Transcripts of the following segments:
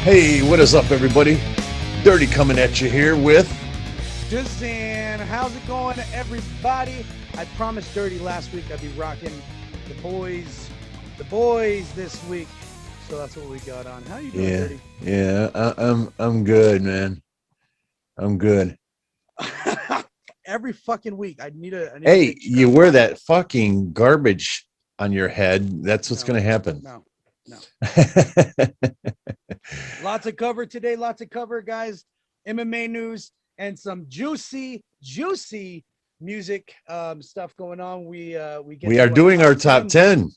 Hey, what is up, everybody? Dirty coming at you here with DZAN. How's it going, everybody? I promised Dirty last week I'd be rocking the boys this week. So that's what we got on. How you doing, Dirty? I'm good, man. I'm good. Every fucking week, I need to Hey, make sure you I'm wear rocking. that fucking garbage on your head. That's what's No, going to happen. no. Lots of cover today. Lots of cover, guys. MMA news and some juicy music stuff going on. We get We to are what, doing our top 10.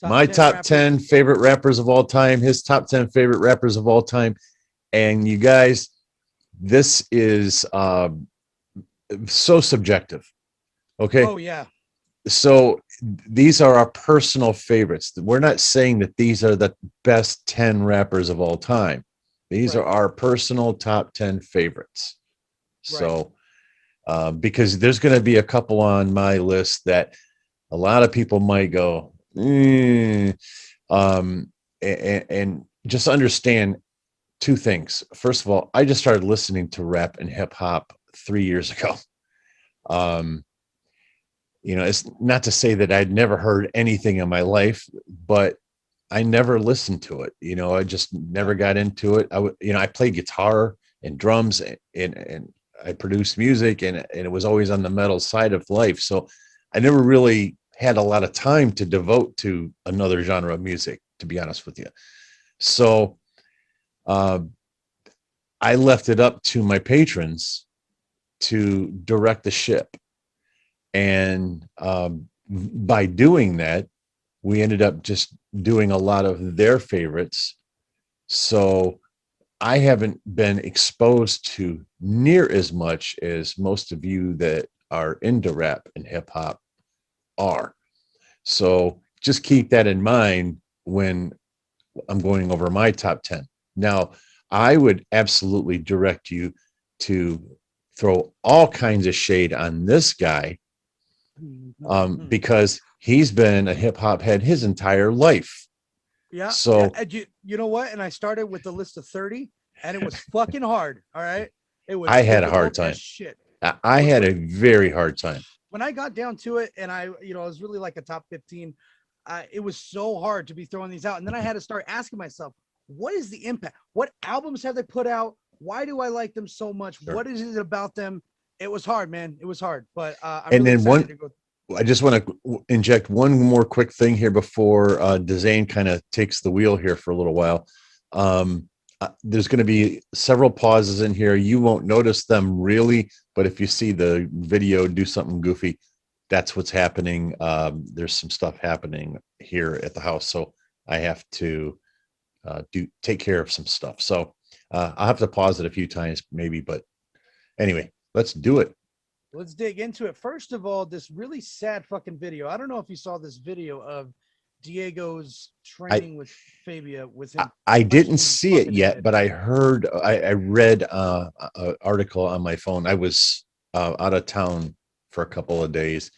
top My 10 top rappers. 10 favorite rappers of all time, his top 10 favorite rappers of all time. And you guys, this is so subjective. Okay. Oh yeah, So these are our personal favorites. We're not saying that these are the best 10 rappers of all time. These are right, our personal top 10 favorites. right. So, because there's going to be a couple on my list that a lot of people might go, and just understand two things. First of all, I just started listening to rap and hip hop 3 years ago. Um, it's not to say that I'd never heard anything in my life, but I never listened to it. I just never Yeah. got into it. I played guitar and drums and I produced music and it was always on the metal side of life. So I never really had a lot of time to devote to another genre of music, to be honest with you. So uh, I left it up to my patrons to direct the ship. And by doing that, we ended up just doing a lot of their favorites. So I haven't been exposed to near as much as most of you that are into rap and hip hop are. So just keep that in mind when I'm going over my top 10. Now, I would absolutely direct you to throw all kinds of shade on this guy, because he's been a hip hop head his entire life. Yeah, yeah. So And you know what? And I started with the list of 30, and it was fucking hard. All right, it was I had a hard difficult as time. shit. I had a very hard time. When I got down to it, and I was really like a top 15. It was so hard to be throwing these out, and then I had to start asking myself, what is the impact? What albums have they put out? Why do I like them so much? Sure. What is it about them? It was hard, man. It was hard, but I'm And really then excited to go. I just want to inject one more quick thing here before DZAN kind of takes the wheel here for a little while. There's going to be several pauses in here. You won't notice them really, but if you see the video do something goofy, that's what's happening. There's some stuff happening here at the house, so I have to take care of some stuff. So I'll have to pause it a few times maybe, but anyway, let's do it. Let's dig into it. First of all, this really sad fucking video. I don't know if you saw this video of Diego's I training with Fabia with him I didn't punching him in the see it fucking yet, head. but I read an article on my phone. I was out of town for a couple of days,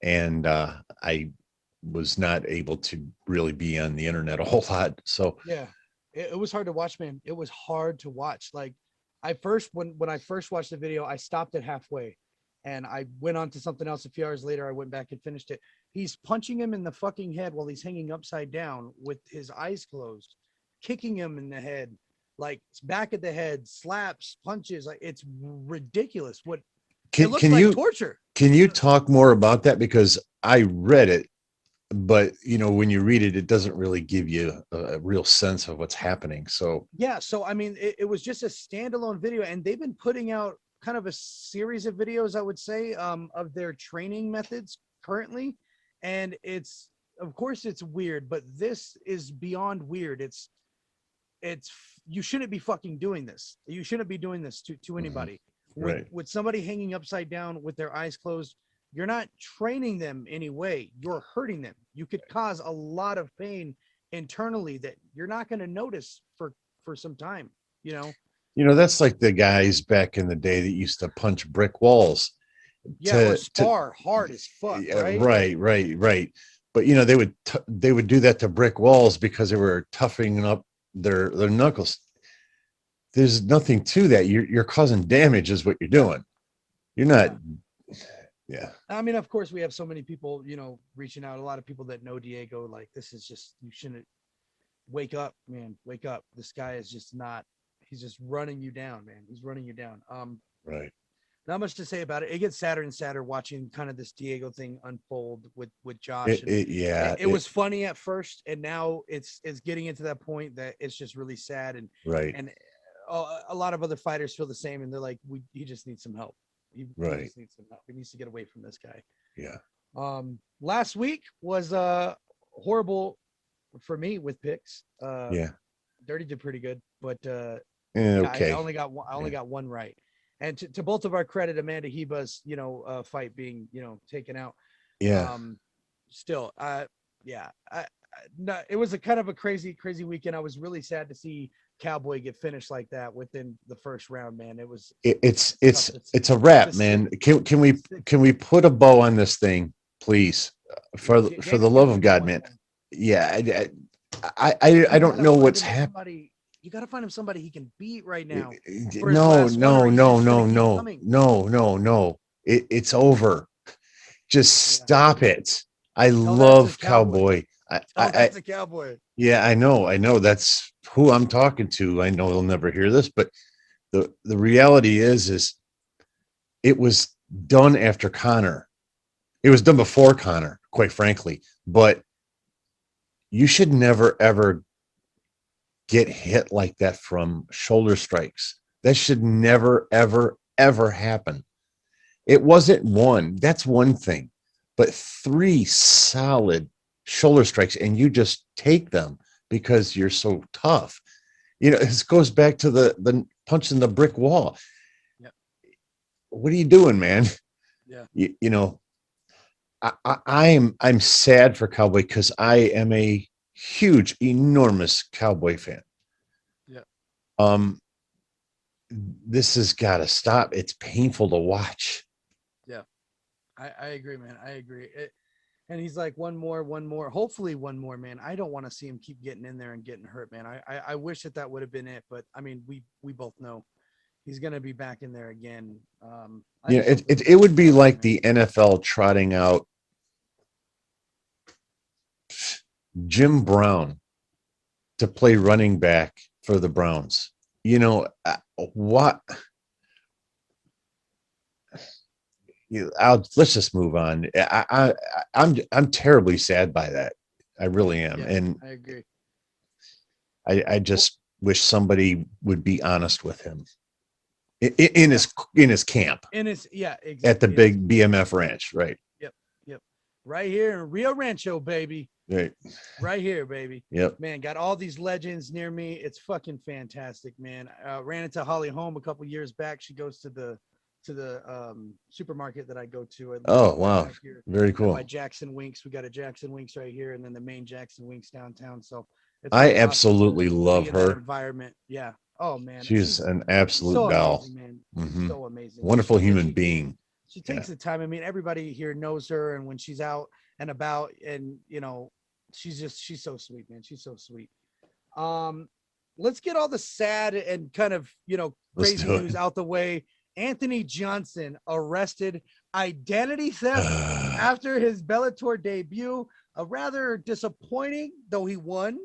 and I was not able to really be on the internet a whole lot. So Yeah, it was hard to watch, man. It was hard to watch. Like I first when I first watched the video, I stopped it halfway, and I went on to something else. A few hours later, I went back and finished it. He's punching him in the fucking head while he's hanging upside down with his eyes closed, kicking him in the head, like back of the head, slaps, punches. Like it's ridiculous. What it can looks can like you torture. can you talk more about that, because I read it, but when you read it, it doesn't really give you a real sense of what's happening. So Yeah, so I mean, it was just a standalone video, and they've been putting out kind of a series of videos, I would say, of their training methods currently, and it's of course it's weird, but this is beyond weird. It's you shouldn't be fucking doing this. You shouldn't be doing this to mhm, anybody. With right. somebody hanging upside down with their eyes closed, you're not training them anyway. You're hurting them. You could cause a lot of pain internally that you're not going to notice for some time, you know. That's like the guys back in the day that used to punch brick walls Yeah, or to spar hard as fuck, yeah, right? right. But they would do that to brick walls because they were toughening up their knuckles. there's nothing to that. You're causing damage is what you're doing. You're not. Yeah. I mean, of course, we have so many people, you know, reaching out. A lot of people that know Diego, like, this is just, you shouldn't wake up, man. Wake up. This guy is just not, he's just running you down, man. He's running you down. Right. Not much to say about it. It gets sadder and sadder watching kind of this Diego thing unfold with Josh. It was funny at first, and now it's getting into that point that it's just really sad. And right. And a lot of other fighters feel the same, and they're like, he just needs some help. He just needs some help. He needs to get away from this guy. Yeah. Last week was horrible for me with picks. Yeah. Dirty did pretty good, but okay. I only got one right. And to both of our credit, Amanda Heba's, you know, fight being, you know, taken out. Yeah. Still, yeah, no, it was a kind of a crazy weekend. I was really sad to see Cowboy get finished like that within the first round, man. It was. It's a wrap, man. Can we put a bow on this thing, please, for the love of God, man? Yeah, I don't know what's happening. You got to find him somebody he can beat right now. No. It's over. Just stop it. I love Cowboy. That's a Cowboy. Yeah, I know. That's who I'm talking to. I know he'll never hear this, but the reality is it was done after Connor. It was done before Connor, quite frankly. But you should never ever get hit like that from shoulder strikes. That should never, ever happen. It wasn't one. That's one thing. But 3 solid shoulder strikes, and you just take them because you're so tough. You know, this goes back to the punching the brick wall. Yep. What are you doing, man? Yeah. You know, I'm sad for Cowboy because I am a huge, enormous Cowboy fan. Yeah. This has got to stop. It's painful to watch. Yeah, I agree, man. I agree. And he's like, one more, hopefully one more, man. I don't want to see him keep getting in there and getting hurt, man. I wish that would have been it, but I mean, we both know he's going to be back in there again. Yeah, it would be like the NFL trotting out Jim Brown to play running back for the Browns. You know what? Let's just move on. I'm terribly sad by that. I really am, yeah, and I agree. I just wish somebody would be honest with him in his camp. Exactly. At the big BMF ranch, right? Yep. Right here in Rio Rancho, baby. Right here, baby. Yep. Man, got all these legends near me. It's fucking fantastic, man. Ran into Holly Holm a couple years back. She goes to the supermarket that I go to. Oh, wow. Very cool. By Jackson Winks. We got a Jackson Winks right here, and then the main Jackson Winks downtown. So I absolutely love her environment. Yeah. Oh man. She's an absolute so belle. Amazing, man. Mm-hmm. So amazing. Wonderful human being. She takes the time. I mean, everybody here knows her, and when she's out and about, and you know, she's so sweet, man. She's so sweet. Let's get all the sad and kind of, you know, crazy news out the way. Anthony Johnson arrested, identity theft after his Bellator debut. A rather disappointing, though he won,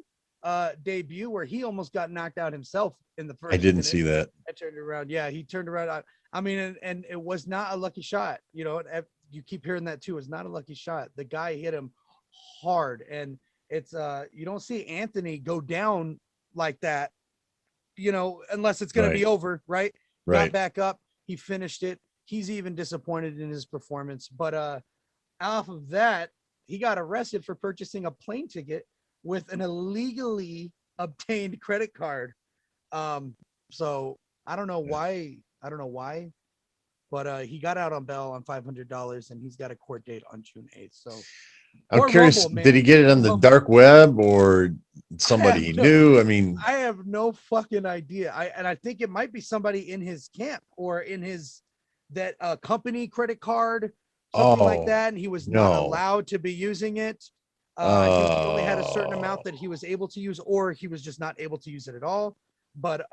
debut where he almost got knocked out himself in the first. I didn't see that. I turned around. Yeah, he turned around. I mean, and it was not a lucky shot. You know, you keep hearing that too. It's not a lucky shot. The guy hit him hard, and it's you don't see Anthony go down like that, you know, unless it's going to be over, right? Got back up. He finished it. He's even disappointed in his performance. But off of that, he got arrested for purchasing a plane ticket with an illegally obtained credit card. So I don't know why. But he got out on bail on $500, and he's got a court date on June 8th. So I'm curious, did he get it on the dark web or somebody he knew? I mean, I have no fucking idea. I think it might be somebody in his camp or in his company credit card, something like that. And he was not allowed to be using it. He only had a certain amount that he was able to use, or he was just not able to use it at all. but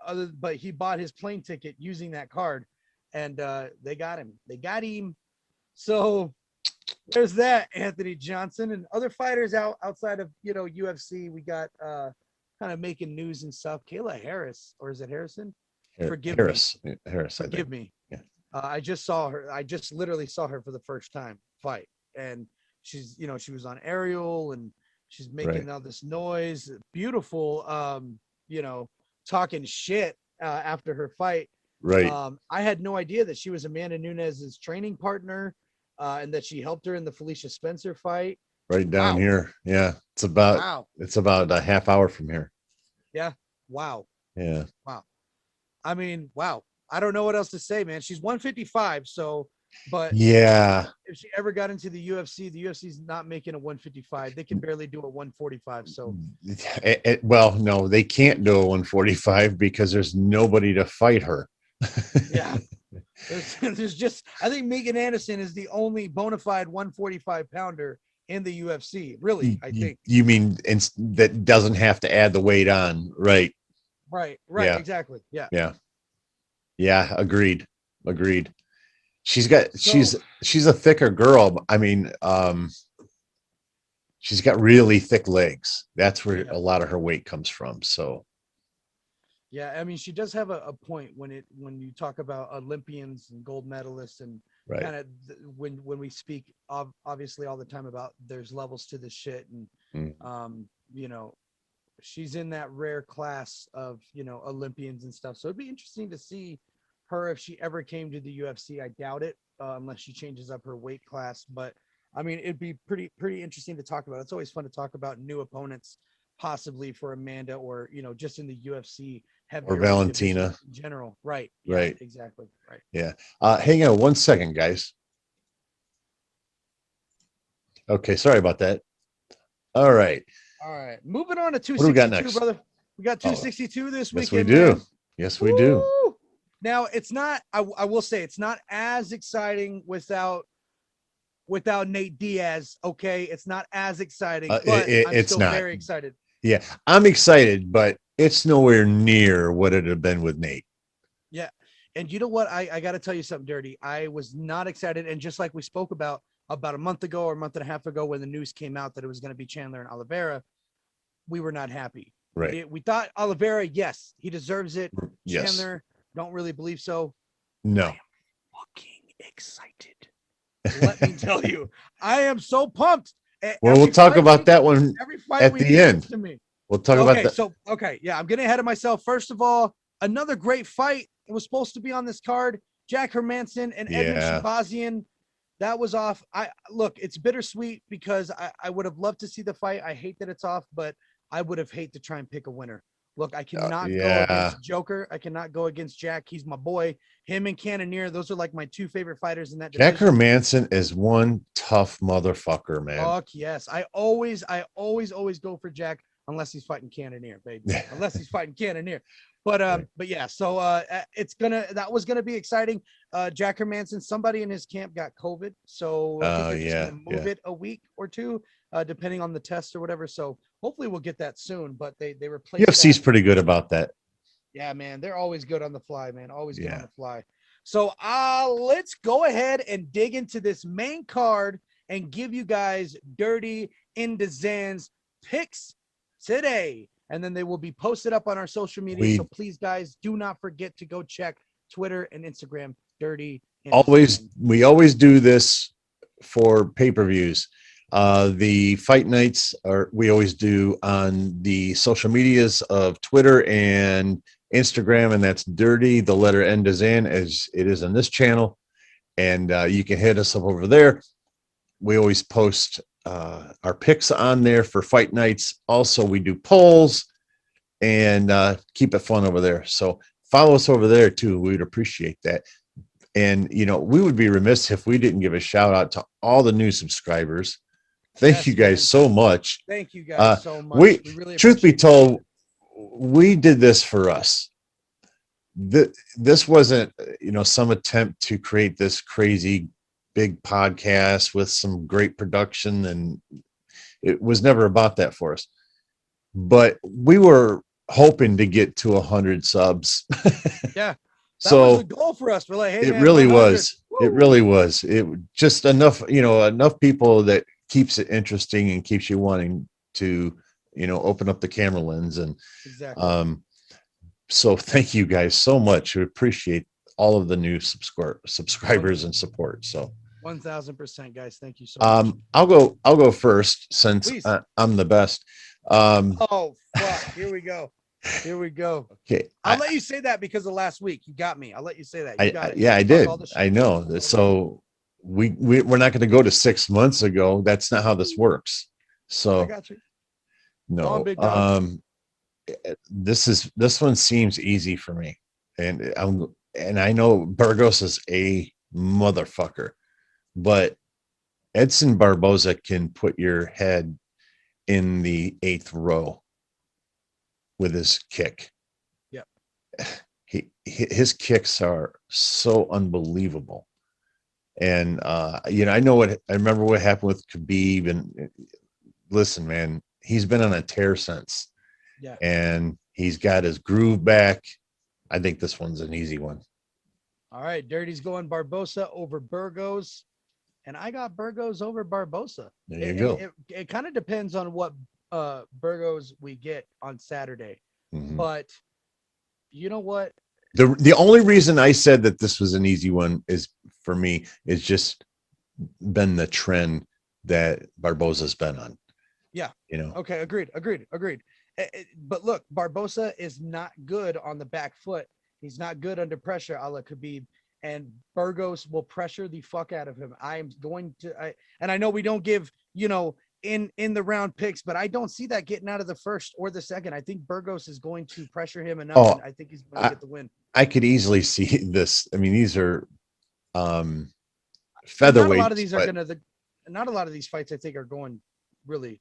he bought his plane ticket using that card, and they got him. They got him. So there's that, Anthony Johnson, and other fighters outside of UFC. We got kind of making news and stuff. Kayla Harris, or is it Harrison? Forgive me. Harris, Forgive me. Yeah. I just saw her. I just literally saw her for the first time fight, and she's she was on aerial, and she's making all this noise. Beautiful, talking shit after her fight. Right. I had no idea that she was Amanda Nunes's training partner, and that she helped her in the Felicia Spencer fight. Right down here. Yeah. It's about a half hour from here. Yeah. Wow. Yeah. Wow. I mean, wow. I don't know what else to say, man. She's 155, so but yeah, if she ever got into the UFC's not making a 155. They can barely do a 145. So well, no, they can't do a 145 because there's nobody to fight her. Yeah. There's just, I think Megan Anderson is the only bona fide 145 pounder in the UFC. Really, I think. You mean that doesn't have to add the weight on, right? Right. Yeah. Exactly. Yeah. Yeah. Agreed. She's a thicker girl. I mean, she's got really thick legs. That's where a lot of her weight comes from. So. Yeah, I mean, she does have a point when you talk about Olympians and gold medalists, and kind of when we speak obviously all the time about there's levels to this shit, and she's in that rare class of Olympians and stuff. So it'd be interesting to see her if she ever came to the UFC. I doubt it, unless she changes up her weight class. But I mean, it'd be pretty interesting to talk about. It's always fun to talk about new opponents, possibly for Amanda, or just in the UFC. Or Valentina in general. Right. Yeah, right. Exactly. Right. Yeah. Hang on 1 second, guys. Okay. Sorry about that. All right. Moving on to 262, what do we got next? Brother. We got 262 this weekend. Yes, we do. Man. Yes, we do. Now it's not, I will say it's not as exciting without Nate Diaz. Okay. It's not as exciting, but it's still very excited. Yeah. I'm excited, but it's nowhere near what it had been with Nate. Yeah. And you know what? I got to tell you something, Dirty. I was not excited. And just like we spoke about a month ago or a month and a half ago, when the news came out that it was going to be Chandler and Oliveira, we were not happy. Right. We thought Oliveira, yes, he deserves it. Yes. Chandler, don't really believe so. No. I am fucking excited. Let me tell you, I am so pumped. Well, we'll talk about that one at the end. To me. We'll talk about that. So, yeah, I'm getting ahead of myself. First of all, another great fight. It was supposed to be on this card. Jack Hermansson and Edmund Shabazian. That was off. Look, it's bittersweet because I would have loved to see the fight. I hate that it's off, but I would have hated to try and pick a winner. Look, I cannot go against Joker. I cannot go against Jack. He's my boy. Him and Cannonier, those are like my two favorite fighters in that division. Jack Hermansson is one tough motherfucker, man. Fuck yes. I always go for Jack unless he's fighting Cannonier, baby. Unless he's fighting Cannonier. But yeah, so that was gonna be exciting. Jack Hermansson, somebody in his camp got COVID, so I think they're just gonna move it a week or two, depending on the test or whatever. So hopefully we'll get that soon. But they replaced UFC's pretty good about that. Yeah, man, they're always good on the fly, man. Always good on the fly. So let's go ahead and dig into this main card and give you guys Dirty in DZAN's picks today. And then they will be posted up on our social media. So please, guys, do not forget to go check Twitter and Instagram, Dirty. We always do this for pay-per-views. The fight nights we always do on the social medias of Twitter and Instagram, and that's Dirty, the letter N DZAN, as it is on this channel. And you can hit us up over there. We always post our picks on there for fight nights. Also, we do polls and keep it fun over there. So follow us over there too. We'd appreciate that. And, we would be remiss if we didn't give a shout out to all the new subscribers. Thank you guys so much. Thank you guys so much. We really truth be told, we did this for us. This wasn't, some attempt to create this crazy big podcast with some great production, and it was never about that for us. But we were hoping to get to 100 subs. Yeah. That was the So goal for us. We're like, hey it man, really 100. was. It really was. It just enough, enough people that keeps it interesting and keeps you wanting to, open up the camera lens. And Exactly. so thank you guys so much. We appreciate all of the new subscribers and support. So 1000%, guys. Thank you so much. I'll go first since Please. I'm the best. Oh fuck. Here we go. Here we go. Okay. I'll let you say that because of last week. You got me. I'll let you say that. You got it. Yeah, I Talk did. all the shit. I know. So we're not going to go to 6 months ago. That's not how this works. I So got you. Go on, no. big dog. This one seems easy for me, and I know Burgos is a motherfucker, but Edson Barboza can put your head in the 8th row with his kick. Yep. His kicks are so unbelievable. And I remember what happened with Khabib, and listen, man, he's been on a tear since. Yeah. And he's got his groove back. I think this one's an easy one. All right. Dirty's going Barbosa over Burgos. And I got Burgos over Barbosa. There you go. It kind of depends on what Burgos we get on Saturday. Mhm. But you know what? The only reason I said that this was an easy one is for me is just been the trend that Barboza's been on. Yeah. Okay. Agreed. But look, Barbosa is not good on the back foot. He's not good under pressure, a la Khabib. And Burgos will pressure the fuck out of him. I'm going to, and I know we don't give, in the round picks, but I don't see that getting out of the first or the second. I think Burgos is going to pressure him enough, and I think he's going to get the win. I could easily see this. I mean, these are featherweights. Not a lot of these are not a lot of these fights I think are going really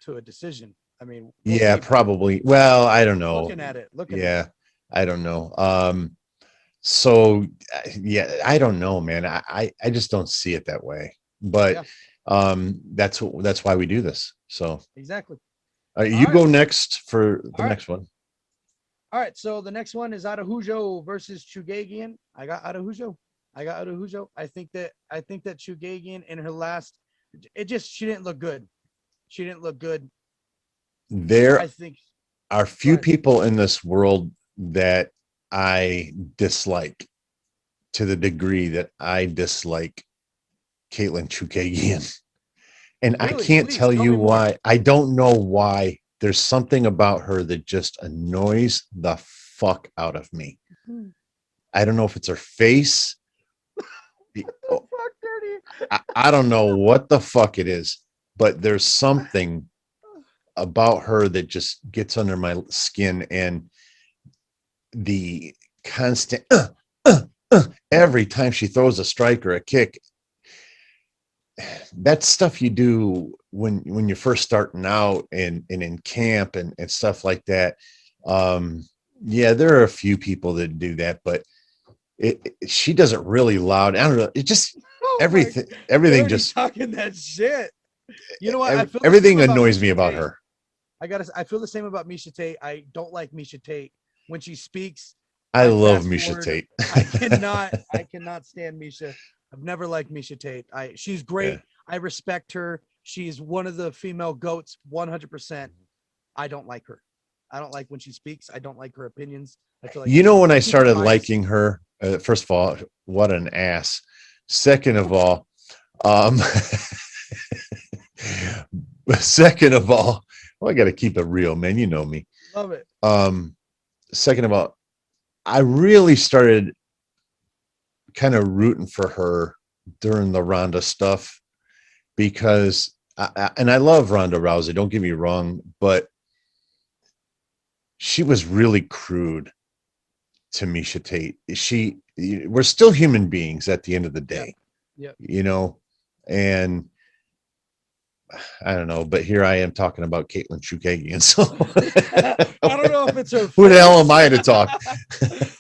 to a decision. I mean, yeah, probably. Well, I don't know. Looking at it. I don't know. So yeah, I don't know, man. I just don't see it that way. But that's why we do this. So exactly. You go next for the next one. All right. So the next one is Araujo versus Chugagian. I got Araujo. I think that Chugagian in her last, she didn't look good. There are few people in this world that I dislike to the degree that I dislike Caitlin Chukagian. And really? I can't tell you why. I don't know why. There's something about her that just annoys the fuck out of me. Mm-hmm. I don't know if it's her face. I don't know what the fuck it is, but there's something about her that just gets under my skin, and the constant every time she throws a strike or a kick. That's stuff you do when you're first starting out and in camp and stuff like that. Yeah, there are a few people that do that, but she does it really loud. I don't know. It just everything just talking that shit. You know what? Everything annoys me about her. I feel the same about Miesha Tate. I don't like Miesha Tate when she speaks. I love Miesha Tate. I cannot stand Miesha. I've never liked Miesha Tate. She's great. Yeah. I respect her. She's one of the female goats, 100%. I don't like her. I don't like when she speaks. I don't like her opinions. I feel like when I started liking her, first of all, what an ass. Second of all, well, I got to keep it real, man. You know me. Love it. Second of all, I really started kind of rooting for her during the Ronda stuff because, and I love Ronda Rousey, don't get me wrong, but she was really crude to Miesha Tate. We're still human beings at the end of the day, and I don't know, but here I am talking about Caitlin Chukagian. So I don't know if it's her. Who the hell am I to talk?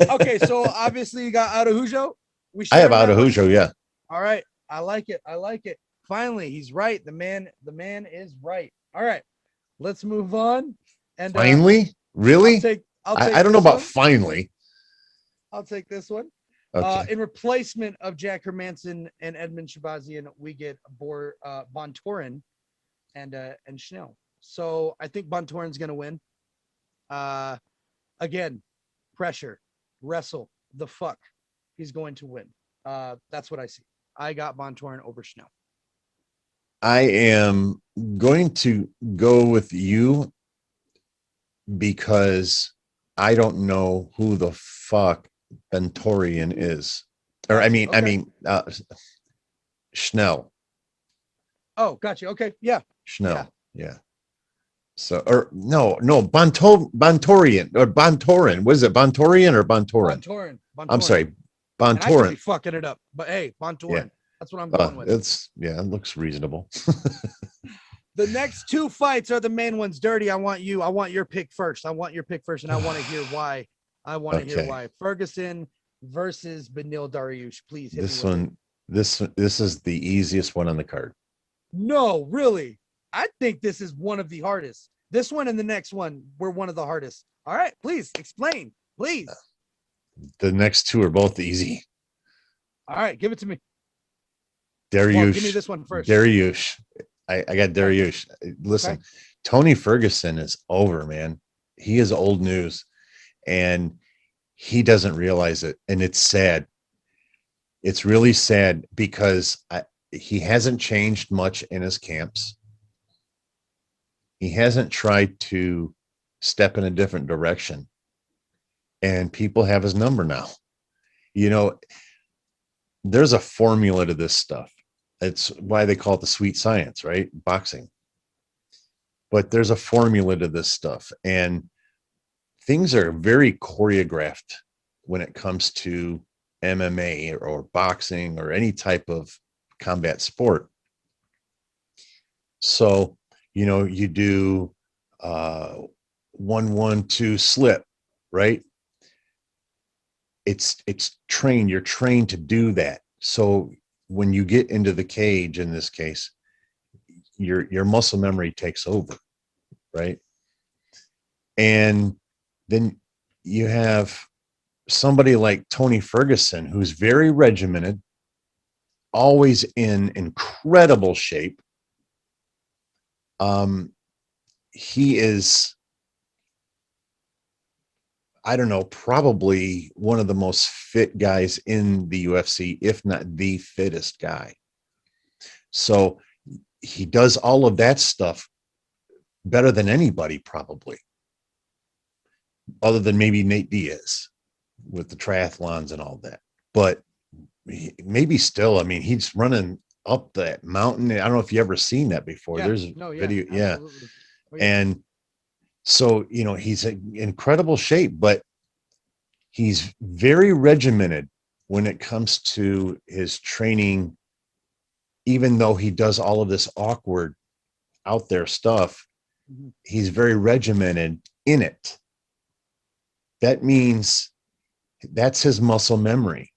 Okay, so obviously you got Araujo. I have Araujo, yeah. All right, I like it. Finally, he's right. The man is right. All right, let's move on. And finally, Really? I'll take I don't know this about one. finally. I'll take this one. Okay. In replacement of Jack Hermanson and Edmund Shabazian, we get Bontorin and Schnell. So I think Bontorin's going to win. Again, pressure, wrestle, the fuck. He's going to win. That's what I see. I got Bontorin over Schnell. I am going to go with you because I don't know who the fuck Bentorian is. Or Gotcha. Okay. Schnell. Oh, gotcha. Okay. Yeah. Schnell. Yeah. So, or no, Bontorian or Bontorin. Was it Bontorian or Bontorin? Bontorin. I'm Bontorin. sorry, And I could be Bontorin. fucking it up, but hey, Yeah. Bontorin. That's what I'm going with. It looks reasonable. The next two fights are the main ones. Dirty, I want your pick first. I want your pick first, and I want to hear why. I want to hear why. Ferguson versus Beneil Dariush. Please hit This me with one, it. this is the easiest one on the card. No, really. I think this is one of the hardest. This one and the next one were one of the hardest. All right, please explain. Please. The next two are both easy. All right, give it to me. Dariush. Well, give me this one first. Dariush. I got Dariush. Okay. Listen, Tony Ferguson is over, man. He is old news, and he doesn't realize it, and it's sad. It's really sad because he hasn't changed much in his camps. He hasn't tried to step in a different direction, and people have his number now. You know, there's a formula to this stuff. It's why they call it the sweet science, right? Boxing. But there's a formula to this stuff, and things are very choreographed when it comes to MMA or boxing or any type of combat sport. So, you know, you do 1-1-2 slip, right? It's trained. You're trained to do that. So when you get into the cage, in this case, your muscle memory takes over, right? And then you have somebody like Tony Ferguson, who's very regimented, always in incredible shape. He is, I don't know, probably one of the most fit guys in the UFC, if not the fittest guy. So he does all of that stuff better than anybody, probably, other than maybe Nate Diaz with the triathlons and all that. But maybe still, I mean, he's running up that mountain. I don't know if you ever seen that before. There's video. Yeah. Oh, yeah. And so, you know, he's in incredible shape, but he's very regimented when it comes to his training, even though he does all of this awkward out there stuff. Mm-hmm. He's very regimented in it. That means that's his muscle memory.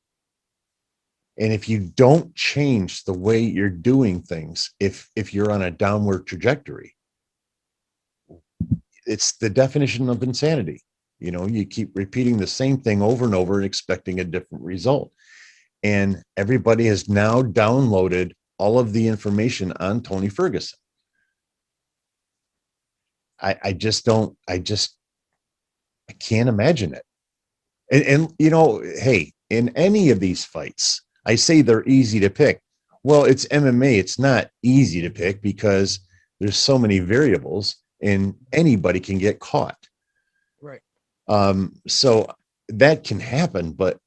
And if you don't change the way you're doing things, if you're on a downward trajectory, it's the definition of insanity. You know, you keep repeating the same thing over and over and expecting a different result. And everybody has now downloaded all of the information on Tony Ferguson. I can't imagine it. And you know, hey, in any of these fights, I say they're easy to pick. Well, it's MMA. It's not easy to pick because there's so many variables and anybody can get caught. Right. So that can happen, but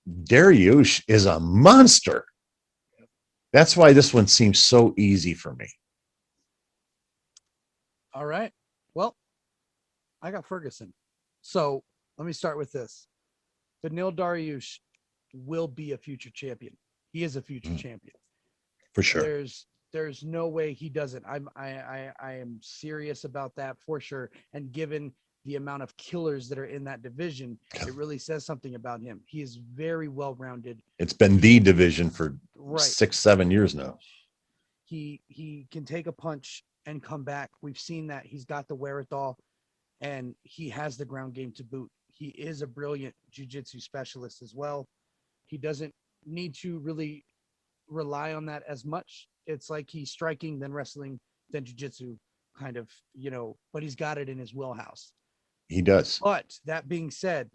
Dariush is a monster. That's why this one seems so easy for me. All right. Well, I got Ferguson. So let me start with this. Beneil Dariush will be a future champion. He is a future champion. For sure. There's no way he doesn't. I am serious about that for sure. And given the amount of killers that are in that division, it really says something about him. He is very well-rounded. It's been the division for 6-7 years now. He can take a punch and come back. We've seen that. He's got the wherewithal. and he has the ground game to boot. He is a brilliant jiu-jitsu specialist as well. He doesn't need to really rely on that as much. It's like he's striking, then wrestling, then jiu-jitsu kind of, but he's got it in his wheelhouse. He does. But that being said,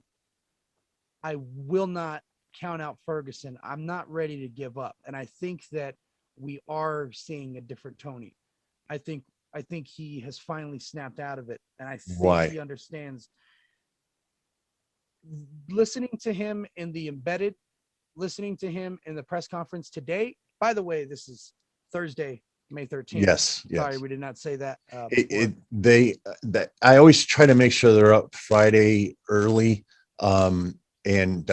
I will not count out Ferguson. I'm not ready to give up. And I think that we are seeing a different Tony. I think he has finally snapped out of it. And I think Why? he understands. Listening to him in the embedded, listening to him in the press conference today. By the way, this is Thursday, May 13th. Yes. Sorry, we did not say that. That I always try to make sure they're up Friday early. And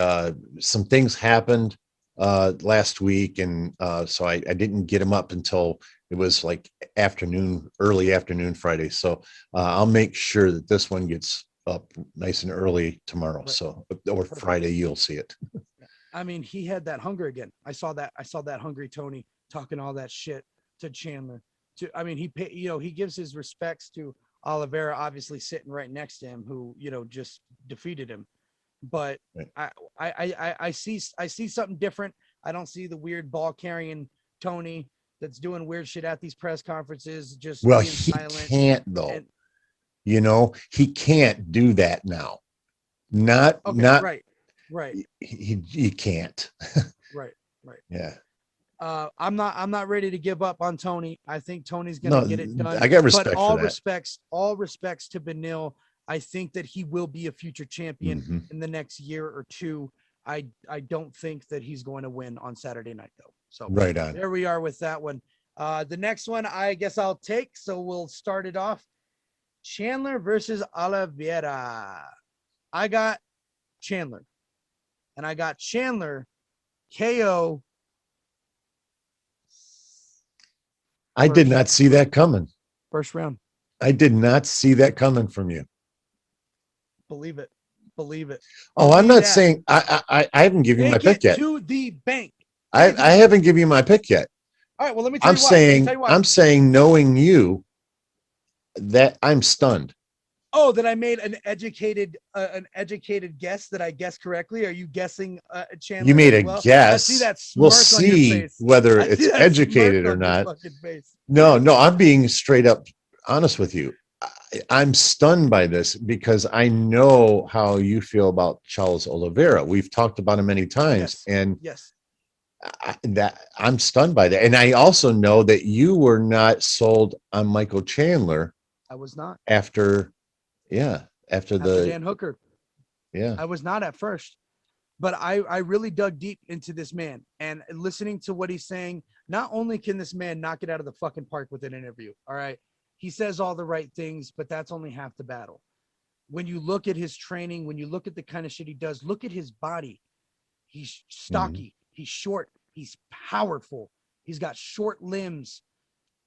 some things happened last week, and so I didn't get them up until it was like early afternoon Friday. So I'll make sure that this one gets up nice and early tomorrow. Right. So or Perfect. Friday you'll see it. I mean, he had that hunger again. I saw that hungry Tony talking all that shit to Chandler. He gives his respects to Oliveira, obviously sitting right next to him, who just defeated him. But right. I see something different. I don't see the weird ball carrying Tony that's doing weird shit at these press conferences. Just being he silent. Can't though. And, he can't do that now. Not right. He can't. right. Yeah. I'm not ready to give up on Tony. I think Tony's gonna get it done. I got respect but all for that. All respects to Beneil. I think that he will be a future champion in the next year or two. I don't think that he's going to win on Saturday night though. So right on. There we are with that one. The next one I guess I'll take. So we'll start it off. Chandler versus Oliveira. I got Chandler. And I got Chandler KO. I did not see that coming. First round. I did not see that coming from you. Believe it. Oh, I'm not saying I haven't given you my pick yet. To the bank. I haven't given you my pick yet. All right, well, let me tell you why. I'm saying knowing you that I'm stunned. Oh, that I made an educated guess that I guessed correctly. Are you guessing Chandler? You made a guess. I see that smirk we'll see on your face. Whether it's educated or not. No, I'm being straight up honest with you. I'm stunned by this because I know how you feel about Charles Oliveira. We've talked about him many times, and I'm stunned by that. And I also know that you were not sold on Michael Chandler. I was not after Dan Hooker. Yeah, I was not at first, but I really dug deep into this man and listening to what he's saying. Not only can this man knock it out of the fucking park with an interview, all right. He says all the right things, but that's only half the battle. When you look at his training, when you look at the kind of shit he does, look at his body. He's stocky. He's short. He's powerful. He's got short limbs.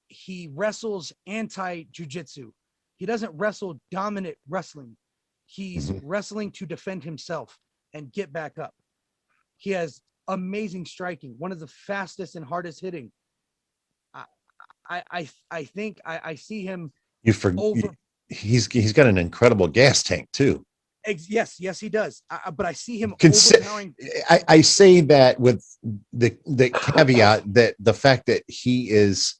He wrestles anti-jiu-jitsu. He doesn't wrestle dominant wrestling. He's wrestling to defend himself and get back up. He has amazing striking, one of the fastest and hardest hitting. I think I see him. He's got an incredible gas tank too. Yes, he does. But I see him overpowering. I say that with the caveat that the fact that he is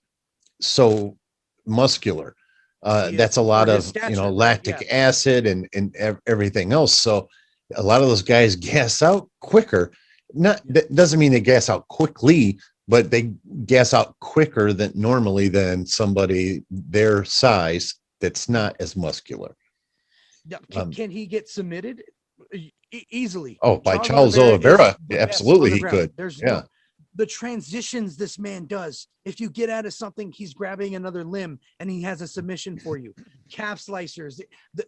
so muscular, that's a lot of stature, lactic acid and everything else. So a lot of those guys gas out quicker. That doesn't mean they gas out quickly, but they gas out quicker than somebody their size that's not as muscular. Can he get submitted easily? Oh, by Charles Oliveira, absolutely he could. The transitions this man does. If you get out of something, he's grabbing another limb and he has a submission for you. Calf slicers.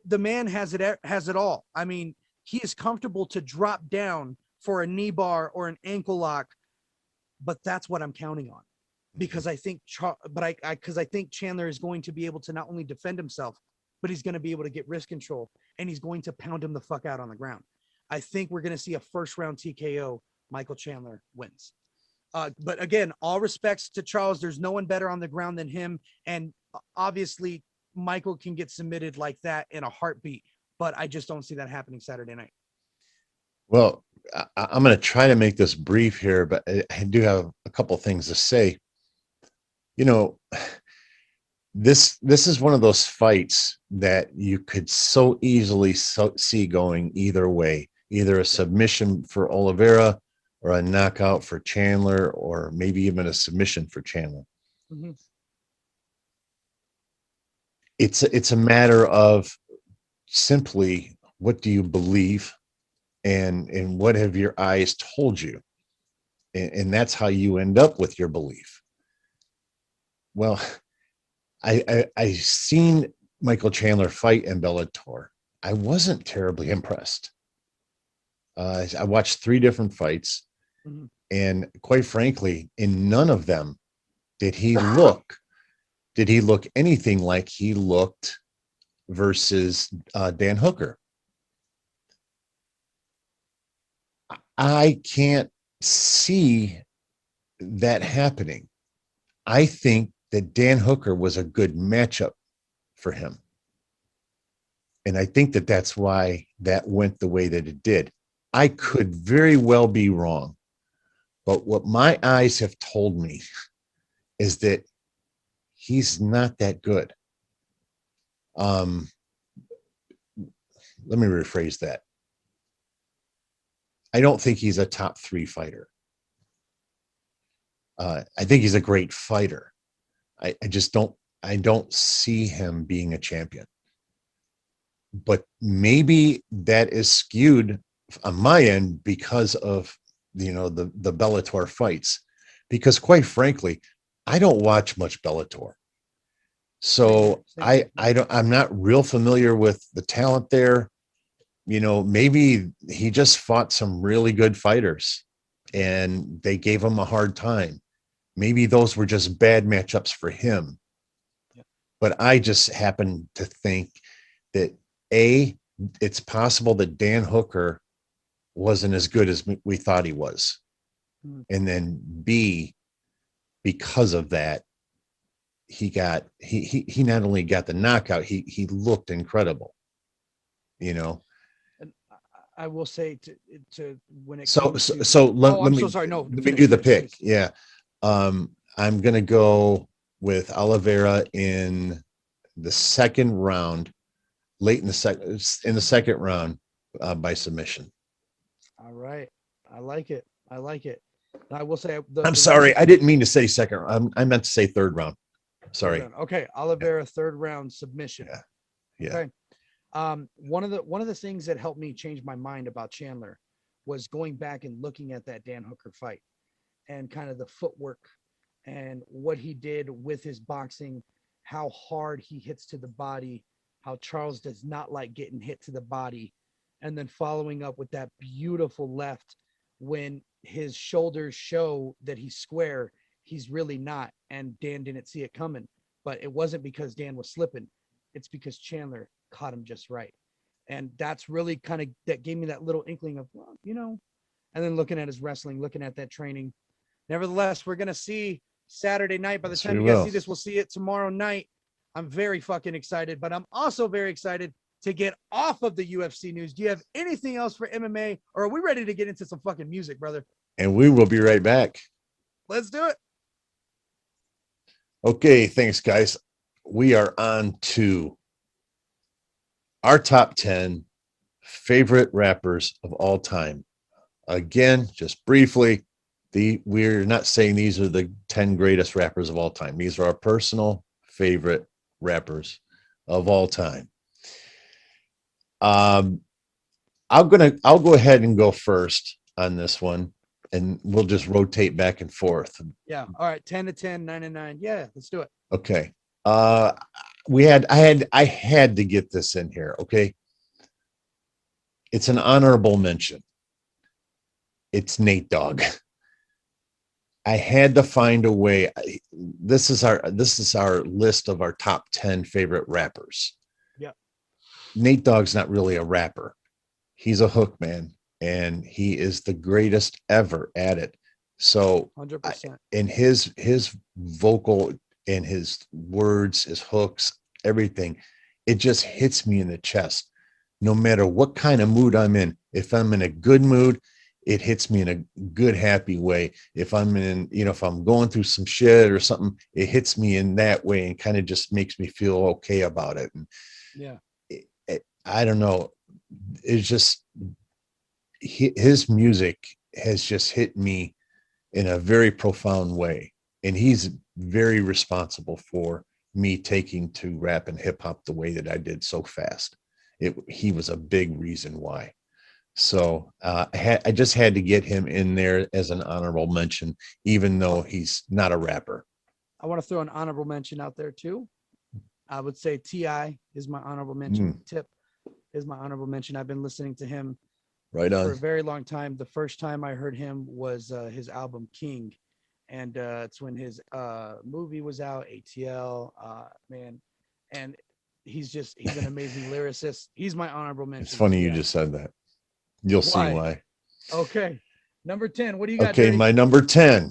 The man has it all. I mean, he is comfortable to drop down for a knee bar or an ankle lock. But that's what I'm counting on, because I think Chandler is going to be able to not only defend himself, but he's going to be able to get wrist control and he's going to pound him the fuck out on the ground. I think we're going to see a first round TKO. Michael Chandler wins. But again, all respects to Charles. There's no one better on the ground than him. And obviously Michael can get submitted like that in a heartbeat, but I just don't see that happening Saturday night. Well, I'm going to try to make this brief here, but I do have a couple things to say. You know, this is one of those fights that you could so easily see going either way, either a submission for Oliveira or a knockout for Chandler, or maybe even a submission for Chandler. Mm-hmm. It's a matter of simply, what do you believe, and what have your eyes told you, and that's how you end up with your belief. Well, I seen Michael Chandler fight in Bellator. I wasn't terribly impressed. I watched 3 different fights, Mm-hmm. and quite frankly, in none of them did he look anything like he looked versus Dan Hooker. I can't see that happening. I think that Dan Hooker was a good matchup for him. And I think that that's why that went the way that it did. I could very well be wrong, but what my eyes have told me is that he's not that good. Let me rephrase that. I don't think he's a top 3 fighter. I think he's a great fighter. I don't see him being a champion. But maybe that is skewed on my end because of the Bellator fights. Because quite frankly, I don't watch much Bellator. So I'm not real familiar with the talent there. Maybe he just fought some really good fighters and they gave him a hard time. Maybe those were just bad matchups for him. Yeah. But I just happen to think that it's possible that Dan Hooker wasn't as good as we thought he was. Mm. And then B, because of that, he not only got the knockout, he looked incredible. And I will say to when it So comes so, to so let, oh, let I'm me so sorry. No, let me finish, do the finish, pick. please. Yeah. I'm gonna go with Oliveira in the second round, late in the second round, by submission. All right. I like it. I like it. And I will say I'm the sorry, reason I didn't mean to say second. I meant to say third round. third Sorry. round. Okay, Oliveira third round submission. Yeah. Yeah. Okay. One of the things that helped me change my mind about Chandler was going back and looking at that Dan Hooker fight and kind of the footwork and what he did with his boxing, how hard he hits to the body, how Charles does not like getting hit to the body, and then following up with that beautiful left when his shoulders show that he's square, he's really not, and Dan didn't see it coming. But it wasn't because Dan was slipping, it's because Chandler caught him just right. And that's really kind of that gave me that little inkling of, well, and then looking at his wrestling, looking at that training. Nevertheless, we're going to see Saturday night. By the time you guys see this, we'll see it tomorrow night. I'm very fucking excited, but I'm also very excited to get off of the UFC news. Do you have anything else for MMA, or are we ready to get into some fucking music, brother? And we will be right back. Let's do it. Okay, thanks, guys. We are on to our top 10 favorite rappers of all time. Again, just briefly, we're not saying these are the 10 greatest rappers of all time. These are our personal favorite rappers of all time. I'll go ahead and go first on this one, and we'll just rotate back and forth. Yeah. All right. 10 to 10, 9 to 9. Yeah, let's do it. Okay. I had to get this in here. Okay. It's an honorable mention. It's Nate Dogg. I had to find a way. This is our list of our top 10 favorite rappers. Yeah. Nate Dogg's not really a rapper. He's a hook man, and he is the greatest ever at it. So 100%. In his vocal and his words, his hooks, everything. It just hits me in the chest, no matter what kind of mood I'm in. If I'm in a good mood, it hits me in a good, happy way. If I'm in, if I'm going through some shit or something, it hits me in that way and kind of just makes me feel okay about it. And Yeah. I don't know. It's just his music has just hit me in a very profound way. And he's very responsible for me taking to rap and hip hop the way that I did so fast. He was a big reason why. So I just had to get him in there as an honorable mention, even though he's not a rapper. I want to throw an honorable mention out there too. I would say Ti is my honorable mention. Tip is my honorable mention. I've been listening to him Right for on. a very long time. The first time I heard him was his album King, and it's when his movie was out, ATL. Man, and he's an amazing lyricist. He's my honorable It's mention. funny you Ti. just said that. You'll see Why? why. Okay, number 10. What do you got, Okay, Dirty? my number 10,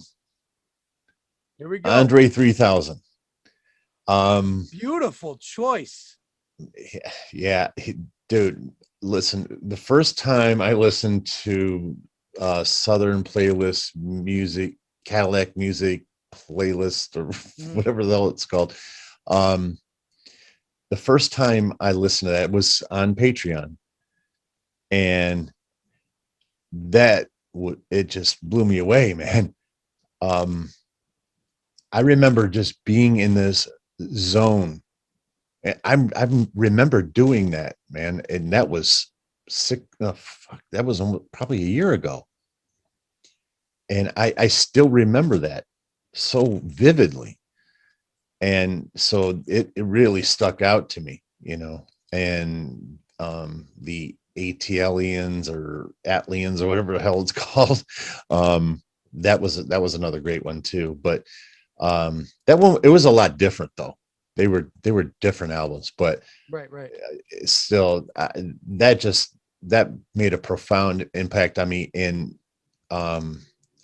Here we go. Andre 3000. Beautiful choice. Yeah, dude, listen, the first time I listened to Southern playlist music, Cadillac music playlist, or whatever the hell it's called, um, the first time I listened to that was on Patreon, and that it just blew me away, man. Um, I remember just being in this zone. I remember doing that, man, and that was sick. Oh, fuck, that was probably a year ago, and I still remember that so vividly, and so it really stuck out to me, And the ATLians or Atlians or whatever the hell it's called, that was another great one too. But that one, it was a lot different though. They were different albums, but Right. still, that made a profound impact on me. And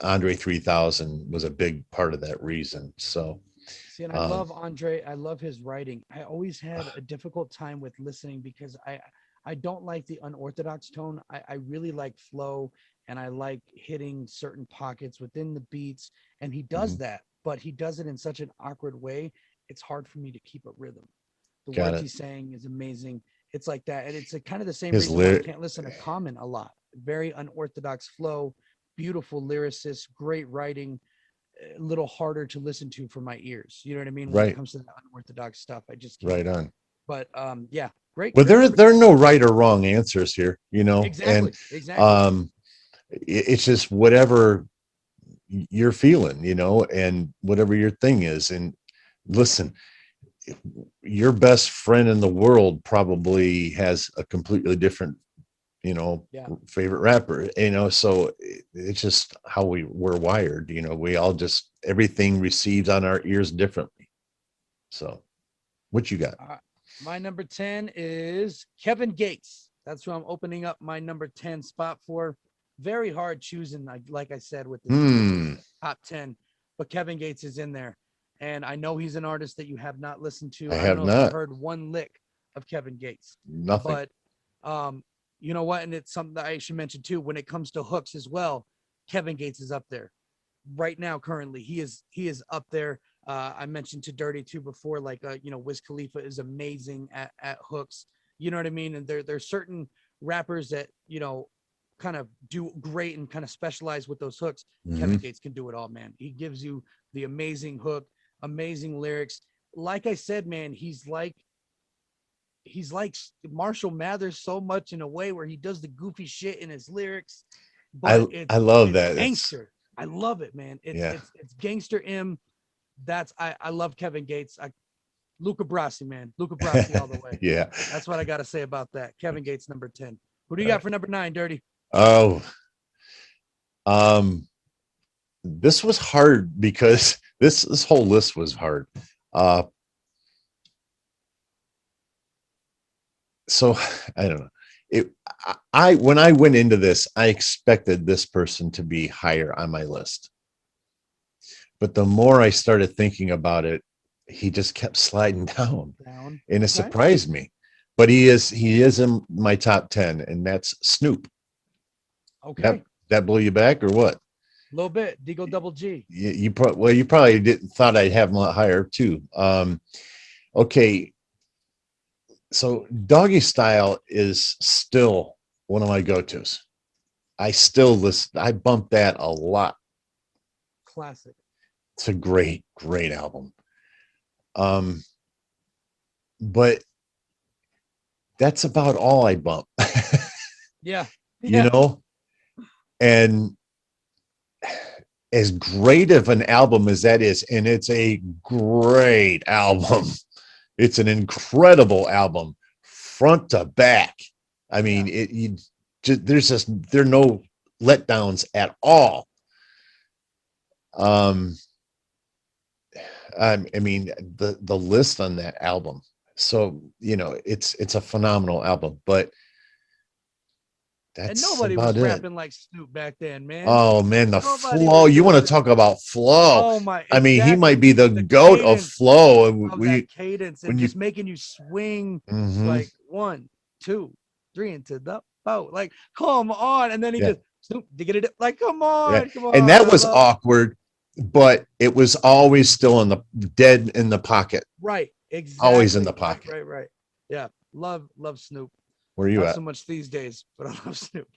Andre 3000 was a big part of that reason. So See, and I love Andre. I love his writing. I always had a difficult time with listening because I don't like the unorthodox tone. I really like flow, and I like hitting certain pockets within the beats. And he does that, but he does it in such an awkward way. It's hard for me to keep a rhythm. The got words it. he's saying is amazing. It's like that, and it's kind of the same His reason why I lyric, can't listen to Common a lot. Very unorthodox flow, beautiful lyricist, great writing, a little harder to listen to for my ears. You know what I mean? When it right, comes to the unorthodox stuff, I just can't. right on. But yeah, great, Well, great there number there are 10. no right or wrong answers here, and Exactly. um, it's just whatever you're feeling, and whatever your thing is. And listen, your best friend in the world probably has a completely different, Yeah. favorite rapper, so it's just how we're wired, we all just, everything receives on our ears differently. So what you got? My number 10 is Kevin Gates. That's who I'm opening up my number 10 spot for. Very hard choosing, like I said, with the top 10, but Kevin Gates is in there. And I know he's an artist that you have not listened I to. I don't have know if you've not. heard one lick of Kevin Gates, Nothing. but you know what? And it's something that I should mention too. When it comes to hooks as well, Kevin Gates is up there right now. Currently, he is up there. I mentioned to Dirty too before, like Wiz Khalifa is amazing at hooks. You know what I mean? And there's certain rappers that kind of do great and kind of specialize with those hooks. Kevin Gates can do it all, man. He gives you the amazing hook, amazing lyrics. Like I said, man, he's like Marshall Mathers so much in a way where he does the goofy shit in his lyrics, but I love it's that. gangster. I love it, man. It's Yeah. it's gangster M. I love Kevin Gates. Luca Brasi, man. Luca Brasi all the way. Yeah. That's what I got to say about that. Kevin Gates, number 10. Who do you All got right. for number 9, Dirty? Oh, this was hard because this whole list was hard. So I don't know. When I went into this, I expected this person to be higher on my list. But the more I started thinking about it, he just kept sliding down, Down. and it Okay. surprised me. But he is in my top 10, and that's Snoop. Okay. That blew you back or what? A little bit. Deagle Double G. You probably didn't thought I'd have him a lot higher too. Okay, so Doggy Style is still one of my go-tos. I still listen. I bump that a lot. Classic. It's a great album. Um, but that's about all I bump. Yeah. you Yeah. know, and as great of an album as that is, and it's a great album. It's an incredible album, front to back. I mean, there are no letdowns at all. Um, I mean, the list on that album. So it's a phenomenal album, but And that's nobody was about it. rapping like Snoop back then, man. Oh man, the Nobody flow. was You want doing to that. talk about flow? Oh my, I mean, he might exactly. be the The goat of cadence flow. And of that cadence and when you, just making you swing mhm, like 1, 2, 3 into the boat. Like, come on. And then he yeah, just Snoop to get it like, yeah, come and on. that I was love awkward, but it was always still in the dead in the pocket, right. always in the Exactly. Right, pocket. right, right. Yeah. Love Snoop. Where are you Not at? so much these days, but I love Snoop.